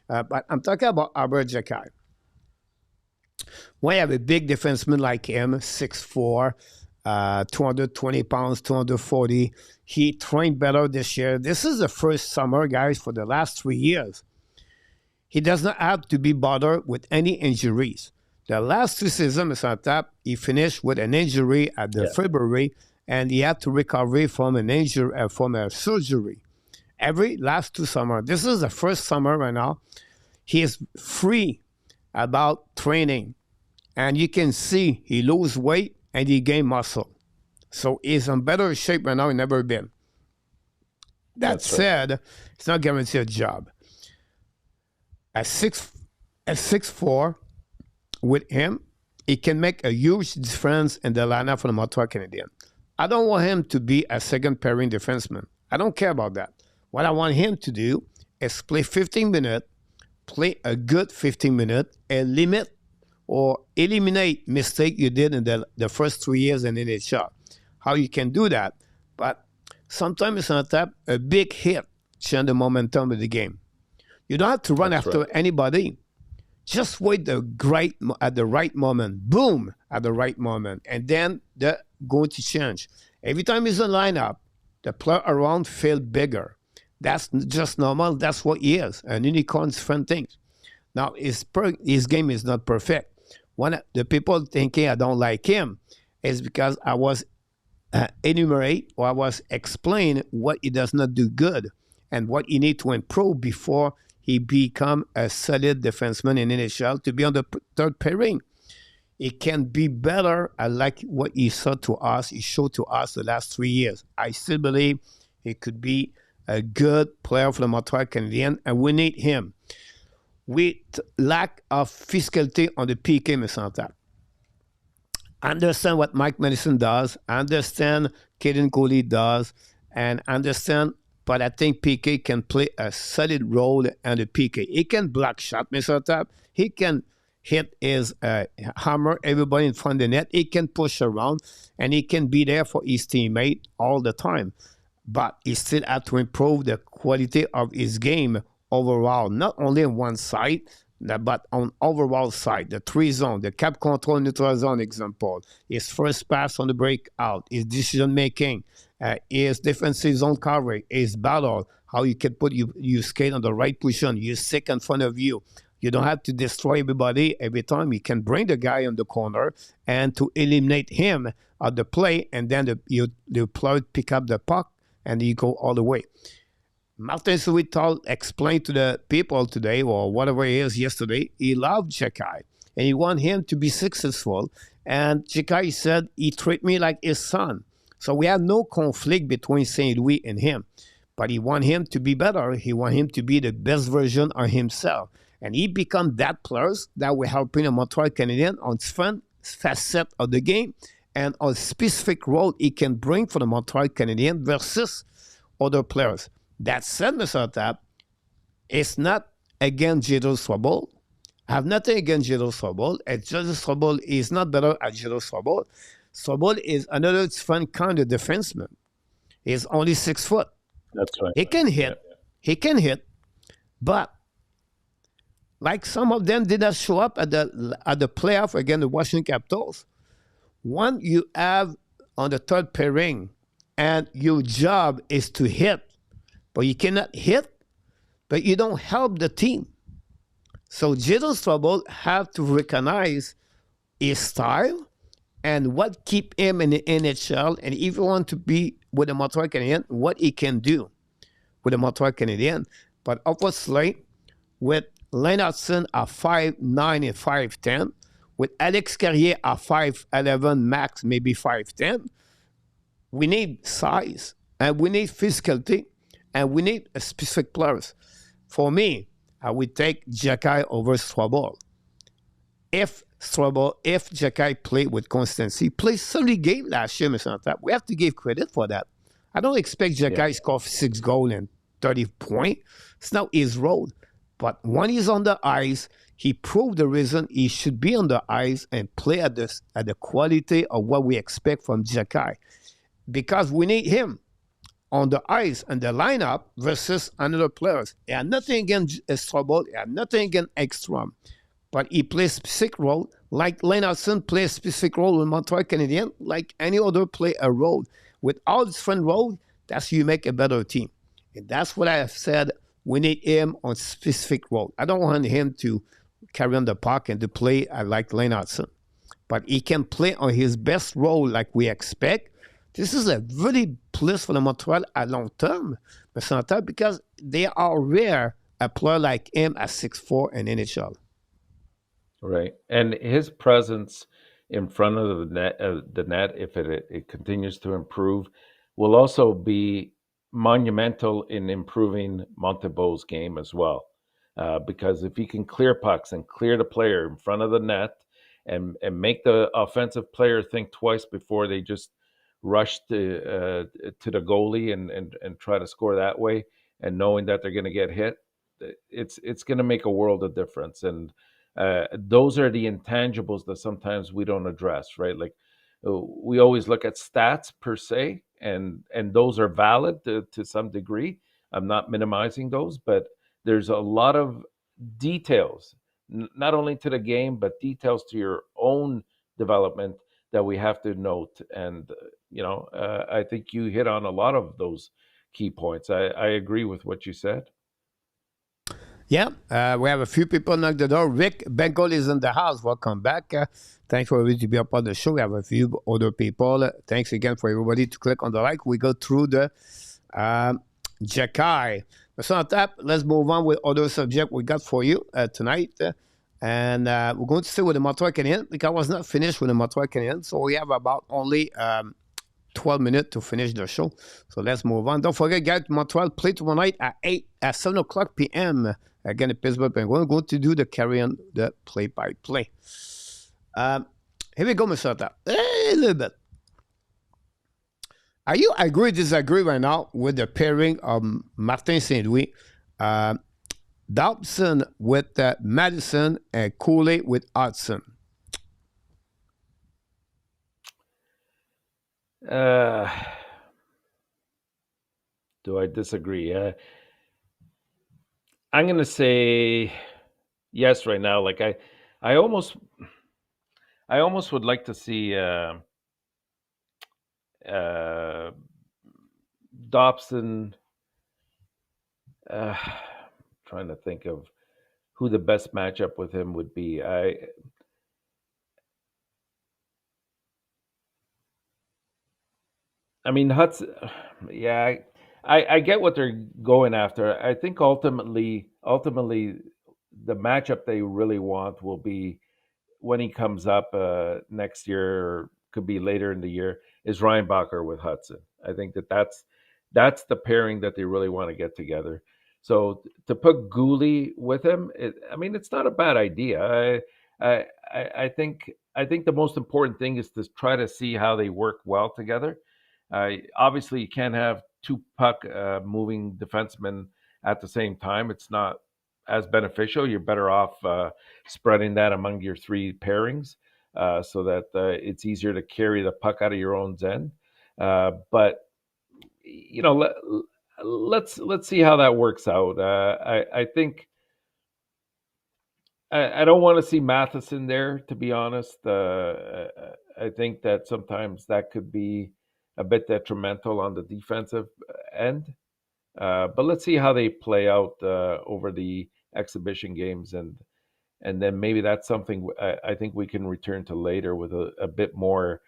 But I'm talking about Arber Xhekaj. When you have a big defenseman like him, 6'4", 220 pounds, 240, he trained better this year. This is the first summer, guys, for the last 3 years. He does not have to be bothered with any injuries. The last 2 seasons, Enortap, he finished with an injury at the February, and he had to recover from an injury, from a surgery. Every last 2 summers. This is the first summer right now. He is free about training. And you can see he lose weight and he gain muscle. So he's in better shape right now than never been. That said, it's not guaranteed a job. At 6'4", with him, he can make a huge difference in the lineup for the Montreal Canadiens. I don't want him to be a second pairing defenseman. I don't care about that. What I want him to do is play 15 minutes, play a good 15 minutes, and limit or eliminate mistake you did in the first 3 years in NHL. How you can do that? But sometimes it's not a big hit change the momentum of the game. You don't have to run after anybody. Just wait at the right moment. Boom, at the right moment. And then they're going to change. Every time he's in lineup, the player around feel bigger. That's just normal. That's what he is. An unicorn's fun things. Now, his game is not perfect. One of the people thinking I don't like him is because I was enumerate or I was explain what he does not do good and what he need to improve before he become a solid defenseman in NHL to be on the third pairing. It can be better. I like what he showed to us the last 3 years. I still believe he could be a good player for the Montreal Canadiens, and we need him. with lack of physicality on the PK, Mr. Enortap. Understand what Mike Madison does, understand Kaden Coley does, and understand, but I think PK can play a solid role in the PK. He can block shot, Mr. Enortap. He can hit his hammer everybody in front of the net. He can push around, and he can be there for his teammate all the time. But he still has to improve the quality of his game overall, not only on one side, but on overall side, the 3 zone, the cap control neutral zone example, his first pass on the breakout, his decision making, his defensive zone coverage, his battle, how you can put you skate on the right position, you stick in front of you. You don't have to destroy everybody every time. You can bring the guy in the corner and to eliminate him at the play, and then the player pick up the puck and you go all the way. Martin Suital explained to the people today, or whatever it is yesterday, he loved Xhekaj and he want him to be successful. And Xhekaj said, he treat me like his son. So we have no conflict between St. Louis and him. But he want him to be better. He want him to be the best version of himself. And he become that player that will help the Montreal Canadiens on different facet of the game and on specific role he can bring for the Montreal Canadiens versus other players. That said, Mr. Enortap, it's not against Jadon Swabel. I have nothing against Jadon Swabel. Jadon Swabel is not better at Jadon Swabel. Swabel is another different kind of defenseman. He's only 6 foot. That's right. He can hit. Yeah. He can hit. But like some of them did not show up at the playoff against the Washington Capitals. One you have on the third pairing, and your job is to hit. But you cannot hit, but you don't help the team. So Jadon Swabel have to recognize his style and what keep him in the NHL, and if you want to be with the Montreal Canadiens, what he can do with the Montreal Canadiens. But obviously, with Lennartson at 5'9" and 5'10", with Alex Carrier at 5'11", max, maybe 5'10", we need size, and we need physicality, and we need a specific players. For me, I would take Xhekaj over Swabel. If Xhekaj played with consistency, played 30 games last year, Mr. Enortap, we have to give credit for that. I don't expect Xhekaj to score 6 goals and 30 points. It's not his role. But when he's on the ice, he proved the reason he should be on the ice and play at the quality of what we expect from Xhekaj. Because we need him on the ice and the lineup versus another players. He had nothing against Swabel, he had nothing against Ekstrom, but he plays specific role, like Lennartson plays specific role in Montreal Canadiens, like any other play a role. With all different roles, that's how you make a better team. And that's what I have said, we need him on specific role. I don't want him to carry on the puck and to play like Lennartson, but he can play on his best role like we expect. This is a really plus for the Montreal at long term, Mr. Enortap, because they are rare a player like him at 6'4" in NHL. Right, and his presence in front of the net, if it continues to improve, will also be monumental in improving Montebo's game as well. Because if he can clear pucks and clear the player in front of the net, and make the offensive player think twice before they just rush to the goalie and try to score that way, and knowing that they're going to get hit, it's going to make a world of difference. And those are the intangibles that sometimes we don't address, right? Like we always look at stats per se, and those are valid to some degree. I'm not minimizing those, but there's a lot of details, not only to the game, but details to your own development that we have to note. And, I think you hit on a lot of those key points. I agree with what you said. Yeah, we have a few people knock the door. Rick Bengal is in the house. Welcome back. Thanks for everybody to be a part of the show. We have a few other people. Thanks again for everybody to click on the like. We go through the Xhekaj. So let's move on with other subject we got for you tonight. And we're going to stay with the Montreal Canadiens because I was not finished with the Montreal Canadiens. So we have about only 12 minutes to finish the show. So let's move on. Don't forget, guys, Montreal play tomorrow night at 7 o'clock p.m. again at Pittsburgh Penguins. We're going to do the carry-on, the play-by-play. Here we go, Mr. Tap. A little bit. Are you agree or disagree right now with the pairing of Martin Saint-Louis, Dobson with Madison, and Cooley with Hudson? Do I disagree? I'm going to say yes right now. Like I almost would like to see Dobson. Trying to think of who the best matchup with him would be. I mean, Hudson, yeah, I get what they're going after. I think ultimately, the matchup they really want will be when he comes up next year, or could be later in the year, is Reinbacher with Hudson. I think that's the pairing that they really want to get together. So to put Gooley with him, it's not a bad idea. I think the most important thing is to try to see how they work well together. Obviously, you can't have two puck moving defensemen at the same time. It's not as beneficial. You're better off spreading that among your three pairings so that it's easier to carry the puck out of your own end. But let's see how that works out. I think I don't want to see Matheson there, to be honest. I think that sometimes that could be a bit detrimental on the defensive end. But let's see how they play out over the exhibition games, and then maybe that's something I think we can return to later with a bit more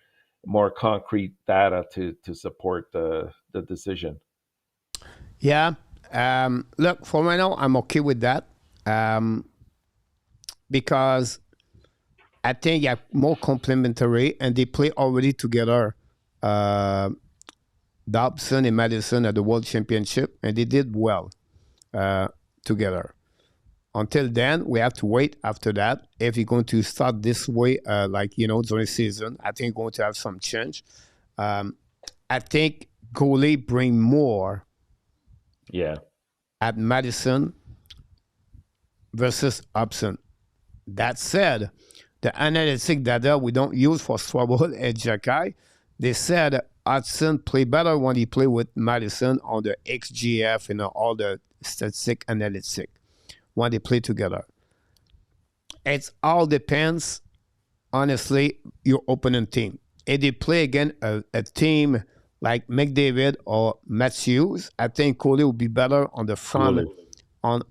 concrete data to support the decision. Yeah. Look, for right now, I'm okay with that because I think they're more complementary and they play already together. Dobson and Madison at the World Championship, and they did well together. Until then, we have to wait after that. If you're going to start this way, during the season, I think you're going to have some change. I think Goalie bring more at Madison versus Upson. That said, the analytic data we don't use for Arber Xhekaj, they said Hudson play better when he play with Madison on the XGF and all the statistic analytic when they play together. It all depends, honestly, your opponent team. If they play against a team like McDavid or Matthews, I think Coley will be better on the front, on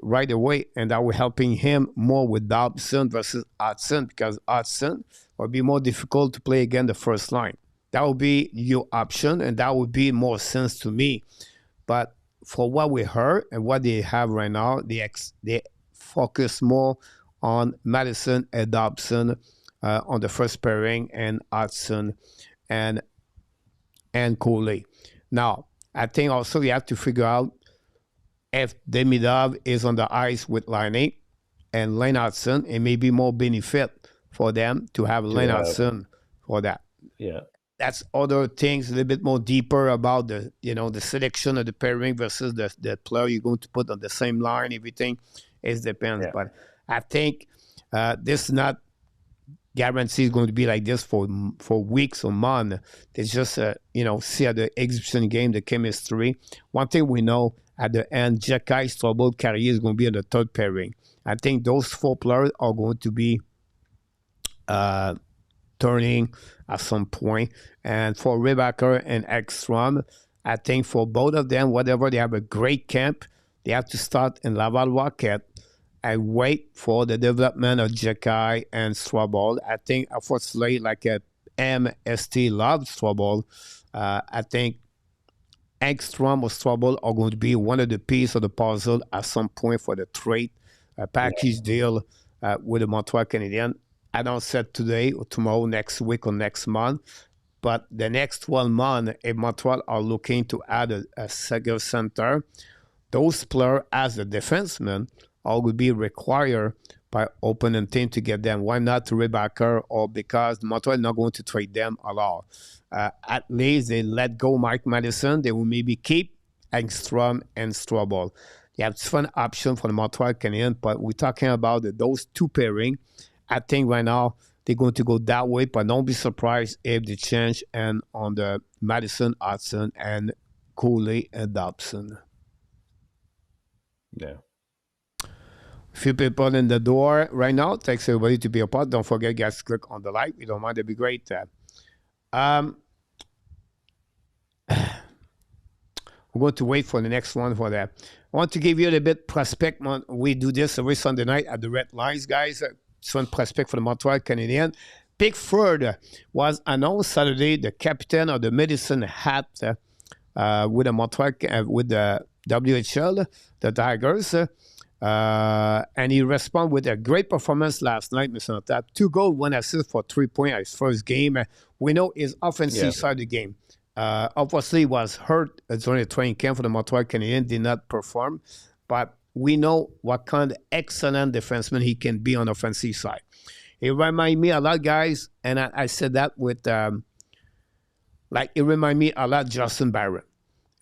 right away, and that will helping him more with Dobson versus Hudson, because Hudson will be more difficult to play against the first line. That would be your option, and that would be more sense to me. But for what we heard and what they have right now, they focus more on Madison and Dobson on the first pairing, and Hudson and Coley. Now, I think also you have to figure out if Demidov is on the ice with Laine and Lane Hudson, it may be more benefit for them to have Lane Hudson for that. Yeah. That's other things a little bit more deeper about the selection of the pairing versus the player you're going to put on the same line. Everything it depends. Yeah. But I think this is not guaranteed going to be like this for weeks or months. It's just see at the exhibition game the chemistry. One thing we know at the end, Xhekaj, Strobel, Carrier is going to be on the third pairing. I think those four players are going to be turning at some point. And for Reinbacher and Ekstrom, I think for both of them, whatever, they have a great camp. They have to start in Laval Rocket and wait for the development of Xhekaj and Strobel. I think, unfortunately, like a MST loves Strobel, I think Ekstrom or Strobel are going to be one of the pieces of the puzzle at some point for the trade package deal with the Montreal Canadiens. I don't say today or tomorrow, next week or next month, but the next 12 months, if Montreal are looking to add a second center, those players as a defenseman all will be required by opponent team to get them. Why not to Rebecca, or because Montreal is not going to trade them at all? At least they let go Mike Madison. They will maybe keep Engstrom and Strobel. You have different options for the Montreal Canadiens, but we're talking about those two pairing. I think right now they're going to go that way, but don't be surprised if they change and on the Madison, Hudson, and Cooley and Dobson. Yeah. Few people in the door right now. Thanks everybody to be a part. Don't forget, guys, click on the like. We don't mind. It'd be great. We're going to wait for the next one for that. I want to give you a little bit prospect. We do this every Sunday night at the Red Lions, guys. It's one prospect for the Montreal Canadiens. Pickford was announced Saturday, the captain of the Medicine Hat with the Montreal with the WHL, the Tigers. And he responded with a great performance last night, Mr. Enortap. 2 goals, 1 assist for 3 points his first game. We know his offensive side of the game. Obviously, he was hurt during the training camp for the Montreal Canadiens, did not perform. But we know what kind of excellent defenseman he can be on the offensive side. He reminds me a lot, guys, and I said that with, it reminds me a lot of Justin Barron,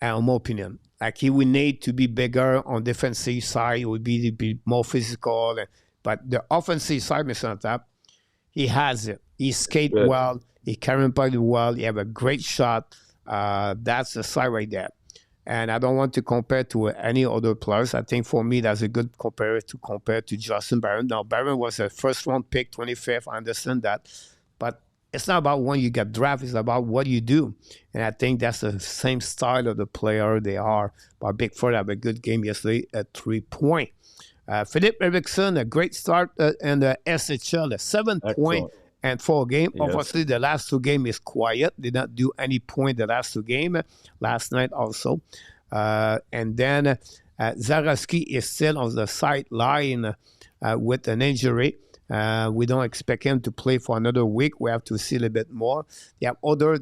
in my opinion. Like, he would need to be bigger on defensive side. He would be more physical. But the offensive side, Mr. Enortap, he has it. He skates well. He carries body well. He have a great shot. That's the side right there. And I don't want to compare to any other players. I think for me, that's a good compare to Justin Barron. Now, Barron was a first-round pick, 25th. I understand that. But it's not about when you get drafted. It's about what you do. And I think that's the same style of the player they are. But Pickford had a good game yesterday at 3 points. Philip Eriksson, a great start in the SHL, a 7 point and 4 game. Yes. Obviously, the last 2 games is quiet. Did not do any point the last 2 games. Last night also. And then Zarowski is still on the sideline with an injury. We don't expect him to play for another week. We have to see a little bit more. They have other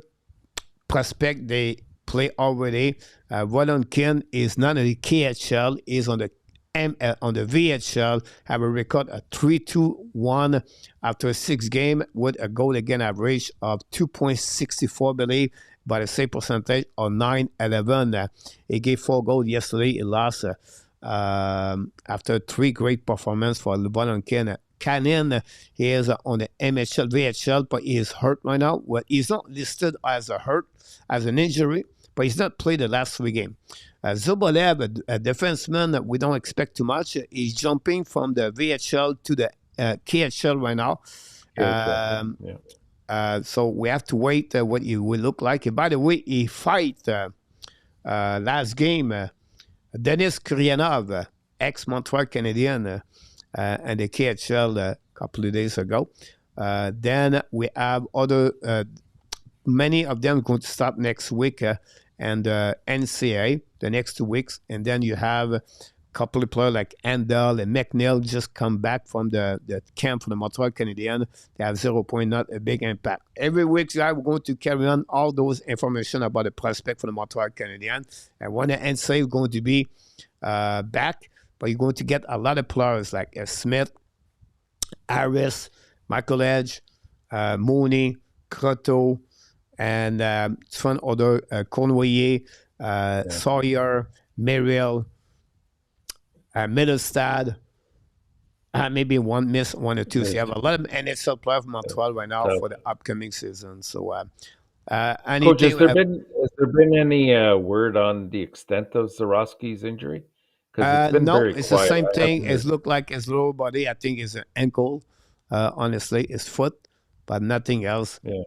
prospects. They play already. Volonkin is not in the KHL. Is on the VHL, have a record of 3-2-1 after 6 games with a goal against average of 2.64, believe, but a save percentage of 9-11. He gave 4 goals yesterday. He lost after 3 great performances for Volonkin. Cannon, he is on the MHL, VHL, but he is hurt right now. Well, he's not listed as an injury, but he's not played the last 3 games. Zubolev, a defenseman that we don't expect too much. He's jumping from the VHL to the KHL right now. So we have to wait what he will look like. And by the way, he fight last game Denis Kuryanov, ex-Montreal Canadien, and the KHL a couple of days ago. Then we have other, many of them going to start next week. And NCA the next 2 weeks, and then you have a couple of players like Andel and McNeil just come back from the camp for the Montreal Canadiens. They have 0 point, not a big impact. Every week, we're going to carry on all those information about the prospect for the Montreal Canadiens. And when the NCA is going to be back, but you're going to get a lot of players like Smith, Harris, Michael Edge, Mooney, Croteau, and some other Cornwallier, Sawyer, Merrill, Middlestad, maybe one or two. So you have a lot of NHL players from Montreal right now for the upcoming season. So, Coach, has there been any word on the extent of Zarowski's injury? No, it's the same thing. It looked like his lower body. I think it's an ankle. Honestly, his foot, but nothing else. Yeah.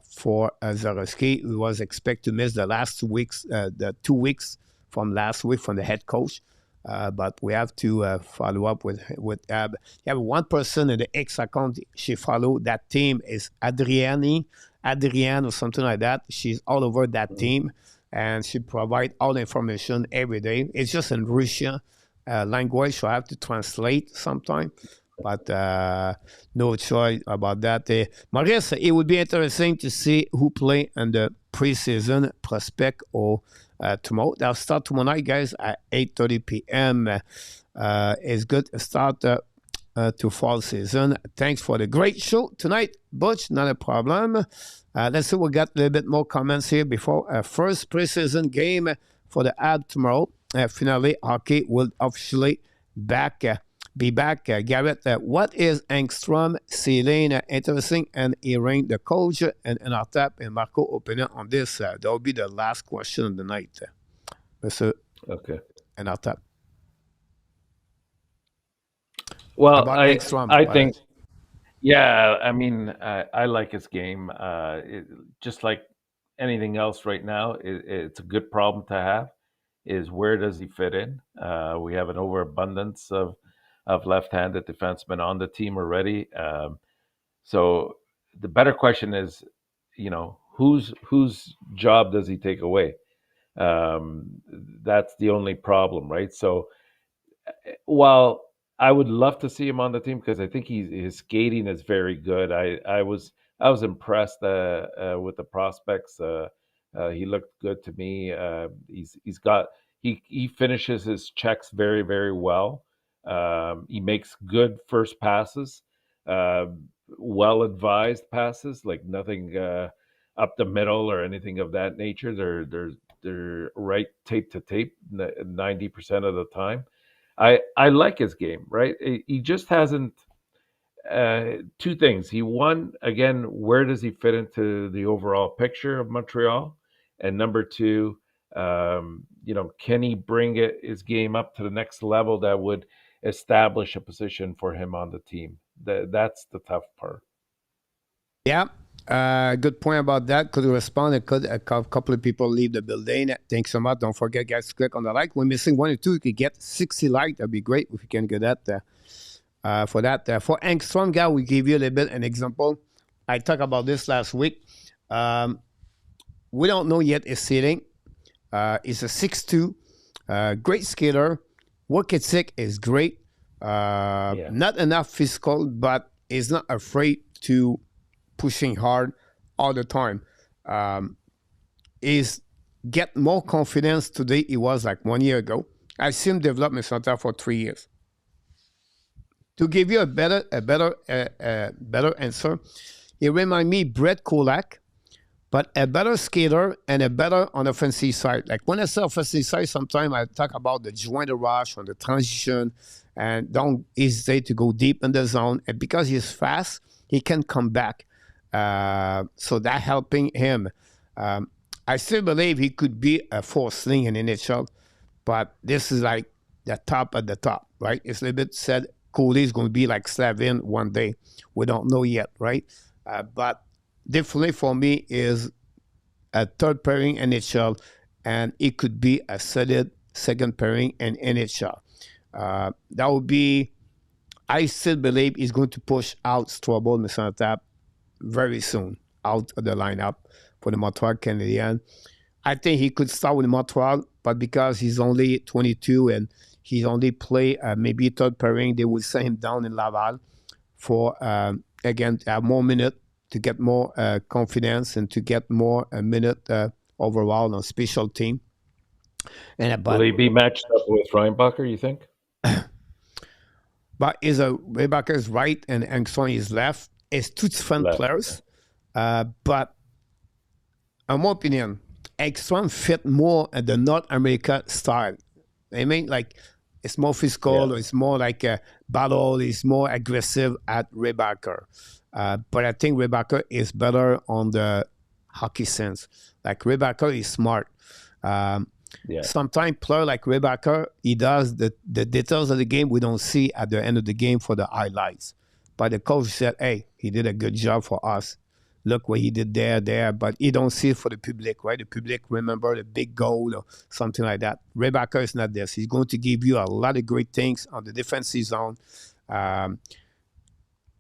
For Zarowski, who was expected to miss the last 2 weeks, the 2 weeks from last week from the head coach. But we have to follow up with Ab. You have one person in the X account she followed. That team is Adrienne or something like that. She's all over that team, and she provides all the information every day. It's just in Russian language, so I have to translate sometime. but no choice about that. Maurice, it would be interesting to see who play in the preseason prospect or tomorrow. They'll start tomorrow night, guys, at 8:30 p.m. It's good start to fall season. Thanks for the great show tonight, Butch. Not a problem. Let's see, we got a little bit more comments here before first preseason game for the Habs tomorrow. Finally, hockey will officially be back. Garrett, what is Engstrom ceiling? Interesting, and hearing the coach and Enortap and Marco opinion on this. That will be the last question of the night, Mr. Okay. Enortap. Well, Engstrom, I think, yeah, I mean, I like his game. Just like anything else right now, it's a good problem to have. Is where does he fit in? We have an overabundance of left-handed defensemen on the team already. So the better question is, whose job does he take away? That's the only problem, right? So while I would love to see him on the team because I think his skating is very good. I was impressed with the prospects. He looked good to me. He finishes his checks very, very well. He makes good first passes, well advised passes, like nothing up the middle or anything of that nature. They're right tape to tape 90% of the time. I like his game, right? He just hasn't. Two things. One, again, where does he fit into the overall picture of Montreal? And number two, can he bring his game up to the next level that would establish a position for him on the team? That's the tough part. Yeah. Good point about that. Could respond. A couple of people leave the building. Thanks so much. Don't forget, guys, to click on the like. We're missing 1 or 2. You could get 60 likes. That'd be great if we can get that. For that, for Engstrom, guy, we give you a little bit an example. I talked about this last week. We don't know yet his ceiling. He's a 6'2", great skater. Work ethic is great. Not enough physical, but he's not afraid to pushing hard all the time. He's get more confidence today he was like 1 year ago. I've seen him develop in Santa for 3 years. To give you a better answer, he remind me Brett Kulak, but a better skater and a better on the offensive side. Like when I say offensive side, sometimes I talk about the joint rush on the transition and don't hesitate to go deep in the zone. And because he's fast, he can come back. So that helping him. I still believe he could be a fourth string in NHL, but this is like the top at the top, right? It's a little bit said Cody is going to be like Slavin one day. We don't know yet, right? But definitely for me is a third pairing NHL, and it could be a solid second pairing in NHL. That would be, I still believe he's going to push out Strobel, Mr. Tap, very soon out of the lineup for the Montreal Canadiens. I think he could start with Montreal, but because he's only 22 and he's only play maybe third pairing, they will send him down in Laval for, again, to have more minutes, to get more confidence and to get more minute overall on special team. And will he be matched up with Reinbacher, you think? But Reinbacher is right and Engstrom is left. It's two different players. But in my opinion, Engstrom fit more at the North America style. I mean, like, it's more physical, it's more like a battle, it's more aggressive at Reinbacher. But I think Reinbacher is better on the hockey sense. Like, Reinbacher is smart. Sometimes player like Reinbacher, he does the details of the game we don't see at the end of the game for the highlights. But the coach said, hey, he did a good job for us. Look what he did there. But he don't see it for the public, right? The public remember the big goal or something like that. Reinbacher is not this. He's going to give you a lot of great things on the defensive zone.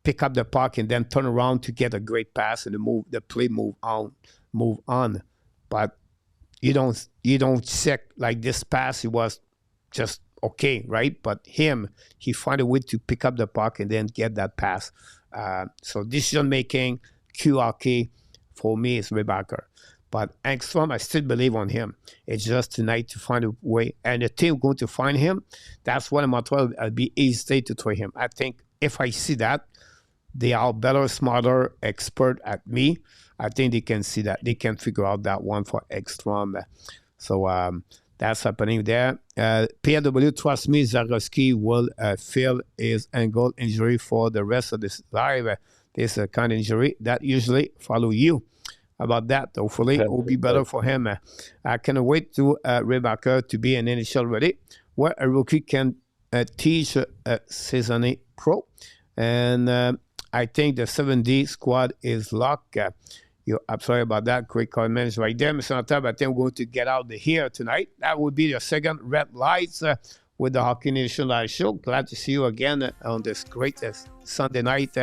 Pick up the puck and then turn around to get a great pass and the play move on. But you don't check like this pass. It was just okay, right? But he find a way to pick up the puck and then get that pass. So decision making, QRK, for me is Rebecca. But Engstrom, I still believe on him. It's just tonight to find a way. And the team going to find him. That's what Montreal will be easy to trade him. I think if I see that, they are better, smarter, expert at me. I think they can see that. They can figure out that one for Engstrom. So that's happening there. PW, trust me, Zarowski will feel his ankle injury for the rest of this live. This kind of injury that usually follow you. About that, hopefully it will be better for him. I cannot wait to Rebecca to be an NHL ready, where a rookie can teach a seasoned pro. And I think the 7D squad is locked. I'm sorry about that. Great comments right there, Mr. Enortap. I think we're going to get out of here tonight. That would be the second Red Lights with the Hockey Nation Live Show. Glad to see you again on this great Sunday night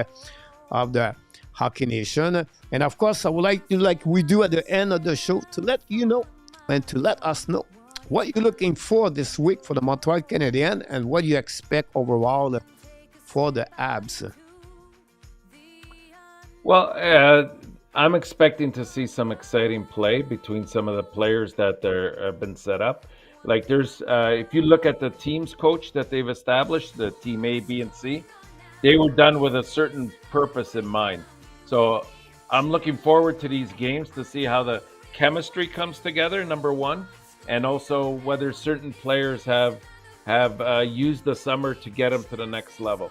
of the Hockey Nation. And of course, I would like to, like we do at the end of the show, to let you know and to let us know what you're looking for this week for the Montreal Canadiens and what you expect overall for the Habs. Well, I'm expecting to see some exciting play between some of the players that have been set up. Like there's, if you look at the team's coach that they've established, the team A, B, and C, they were done with a certain purpose in mind. So I'm looking forward to these games to see how the chemistry comes together, number one, and also whether certain players have used the summer to get them to the next level.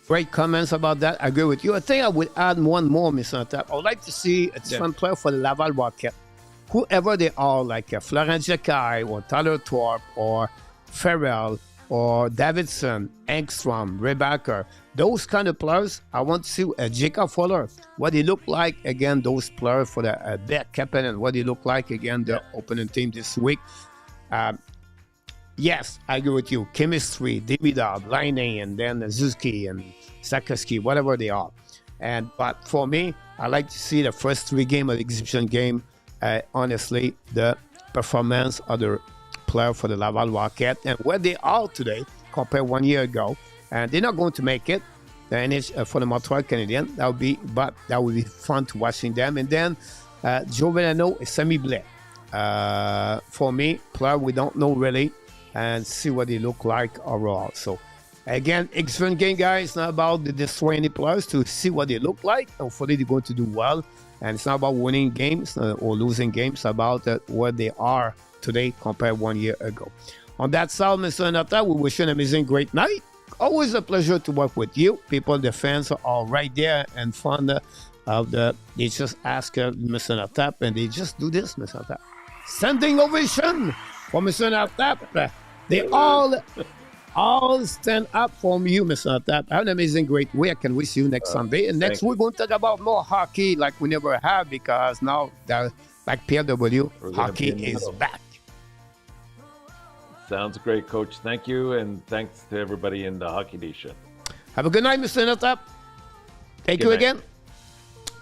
Great comments about that. I agree with you. I think I would add one more, Mr. Enortap. I would like to see a different player for the Laval Rocket. Whoever they are, like Arber Xhekaj or Tyler Thorpe or Farrell or Davidson, Engstrom, Rebecca, those kind of players, I want to see Jacob Fuller, what he look like again, those players for the back captain, and what he look like again, the opening team this week. Yes, I agree with you. Chemistry, Davidov, Line, and then Zuski and Sakoski, whatever they are. But for me, I like to see the first 3 games of the exhibition game. Honestly, the performance of the player for the Laval Rocket and where they are today compared 1 year ago. And they're not going to make it for the Montreal Canadiens. That would be fun to watching them. And then Joe Villano and Sammy Blais. For me, player we don't know really, and see what they look like overall. So again, excellent game, guys. It's not about the destroy any players, to see what they look like. Hopefully they're going to do well. And it's not about winning games or losing games, about where they are today compared 1 year ago. On that side, Mr. Enortap, we wish you an amazing great night. Always a pleasure to work with you. People, the fans are all right there and fun they just ask Mr. Enortap, and they just do this, Mr. Enortap. Standing ovation for Mr. Enortap. They all stand up for you, Mr. Enortap. Have an amazing great week, and we see you next Sunday. And next we're going to talk about more hockey like we never have, because now, like PW, hockey is back. Sounds great, Coach. Thank you, and thanks to everybody in the Hockey Nation. Have a good night, Mr. Enortap. Thank you again.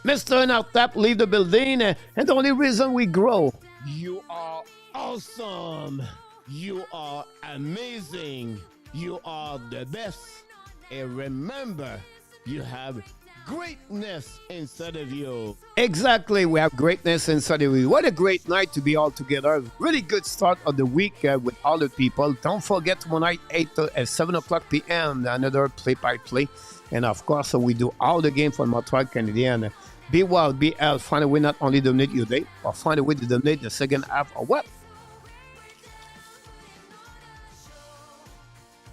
Mr. Enortap, leave the building, and the only reason we grow. You are awesome. You are amazing. You are the best. And remember, you have greatness inside of you. Exactly, we have greatness inside of you. What a great night to be all together. Really good start of the week with all the people. Don't forget tomorrow night, 7 o'clock p.m., another play-by-play. And of course, we do all the game for Montreal Canadiens. Be well, be healthy. Find a way not only to dominate your day, but find a way to dominate the second half or what?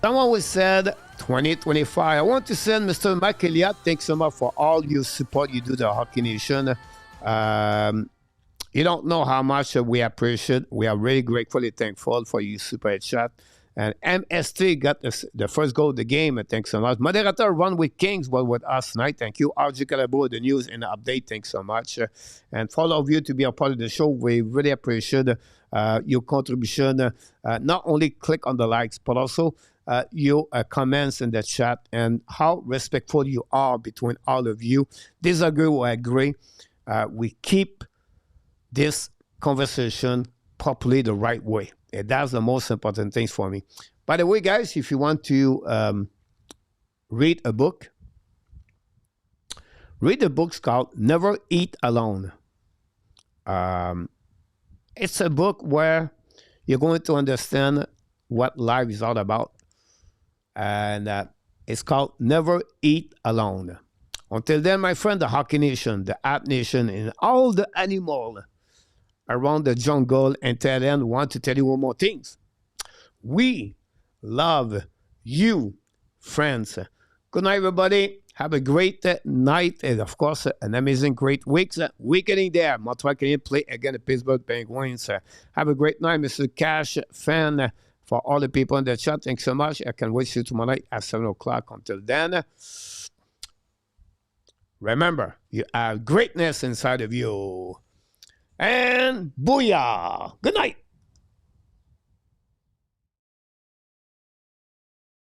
Someone was said 2025. I want to send Mr. Mike Elliott, thanks so much for all your support you do the Hockey Nation. You don't know how much we appreciate. We are really gratefully thankful for your super chat. And MST got the first goal of the game. Thanks so much. Moderator Run with Kings was with us tonight. Thank you. RG Calabo, the news and the update. Thanks so much. And for all of you to be a part of the show, we really appreciate your contribution. Not only click on the likes, but also your comments in the chat and how respectful you are between all of you. Disagree or agree, we keep this conversation properly the right way. And that's the most important thing for me. By the way, guys, if you want to read a book, read a book called Never Eat Alone. It's a book where you're going to understand what life is all about. And it's called Never Eat Alone. Until then, my friend, the Hockey Nation, the App Nation, and all the animals around the jungle and Thailand want to tell you one more thing. We love you, friends. Good night, everybody. Have a great night and, of course, an amazing, great week. We're getting there. Montreal Canadiens play again the Pittsburgh Penguins. Have a great night, Mr. Cash fan. For all the people in the chat, thanks so much. I can wait to see you tomorrow night at 7 o'clock. Until then, remember, you have greatness inside of you. And booyah! Good night.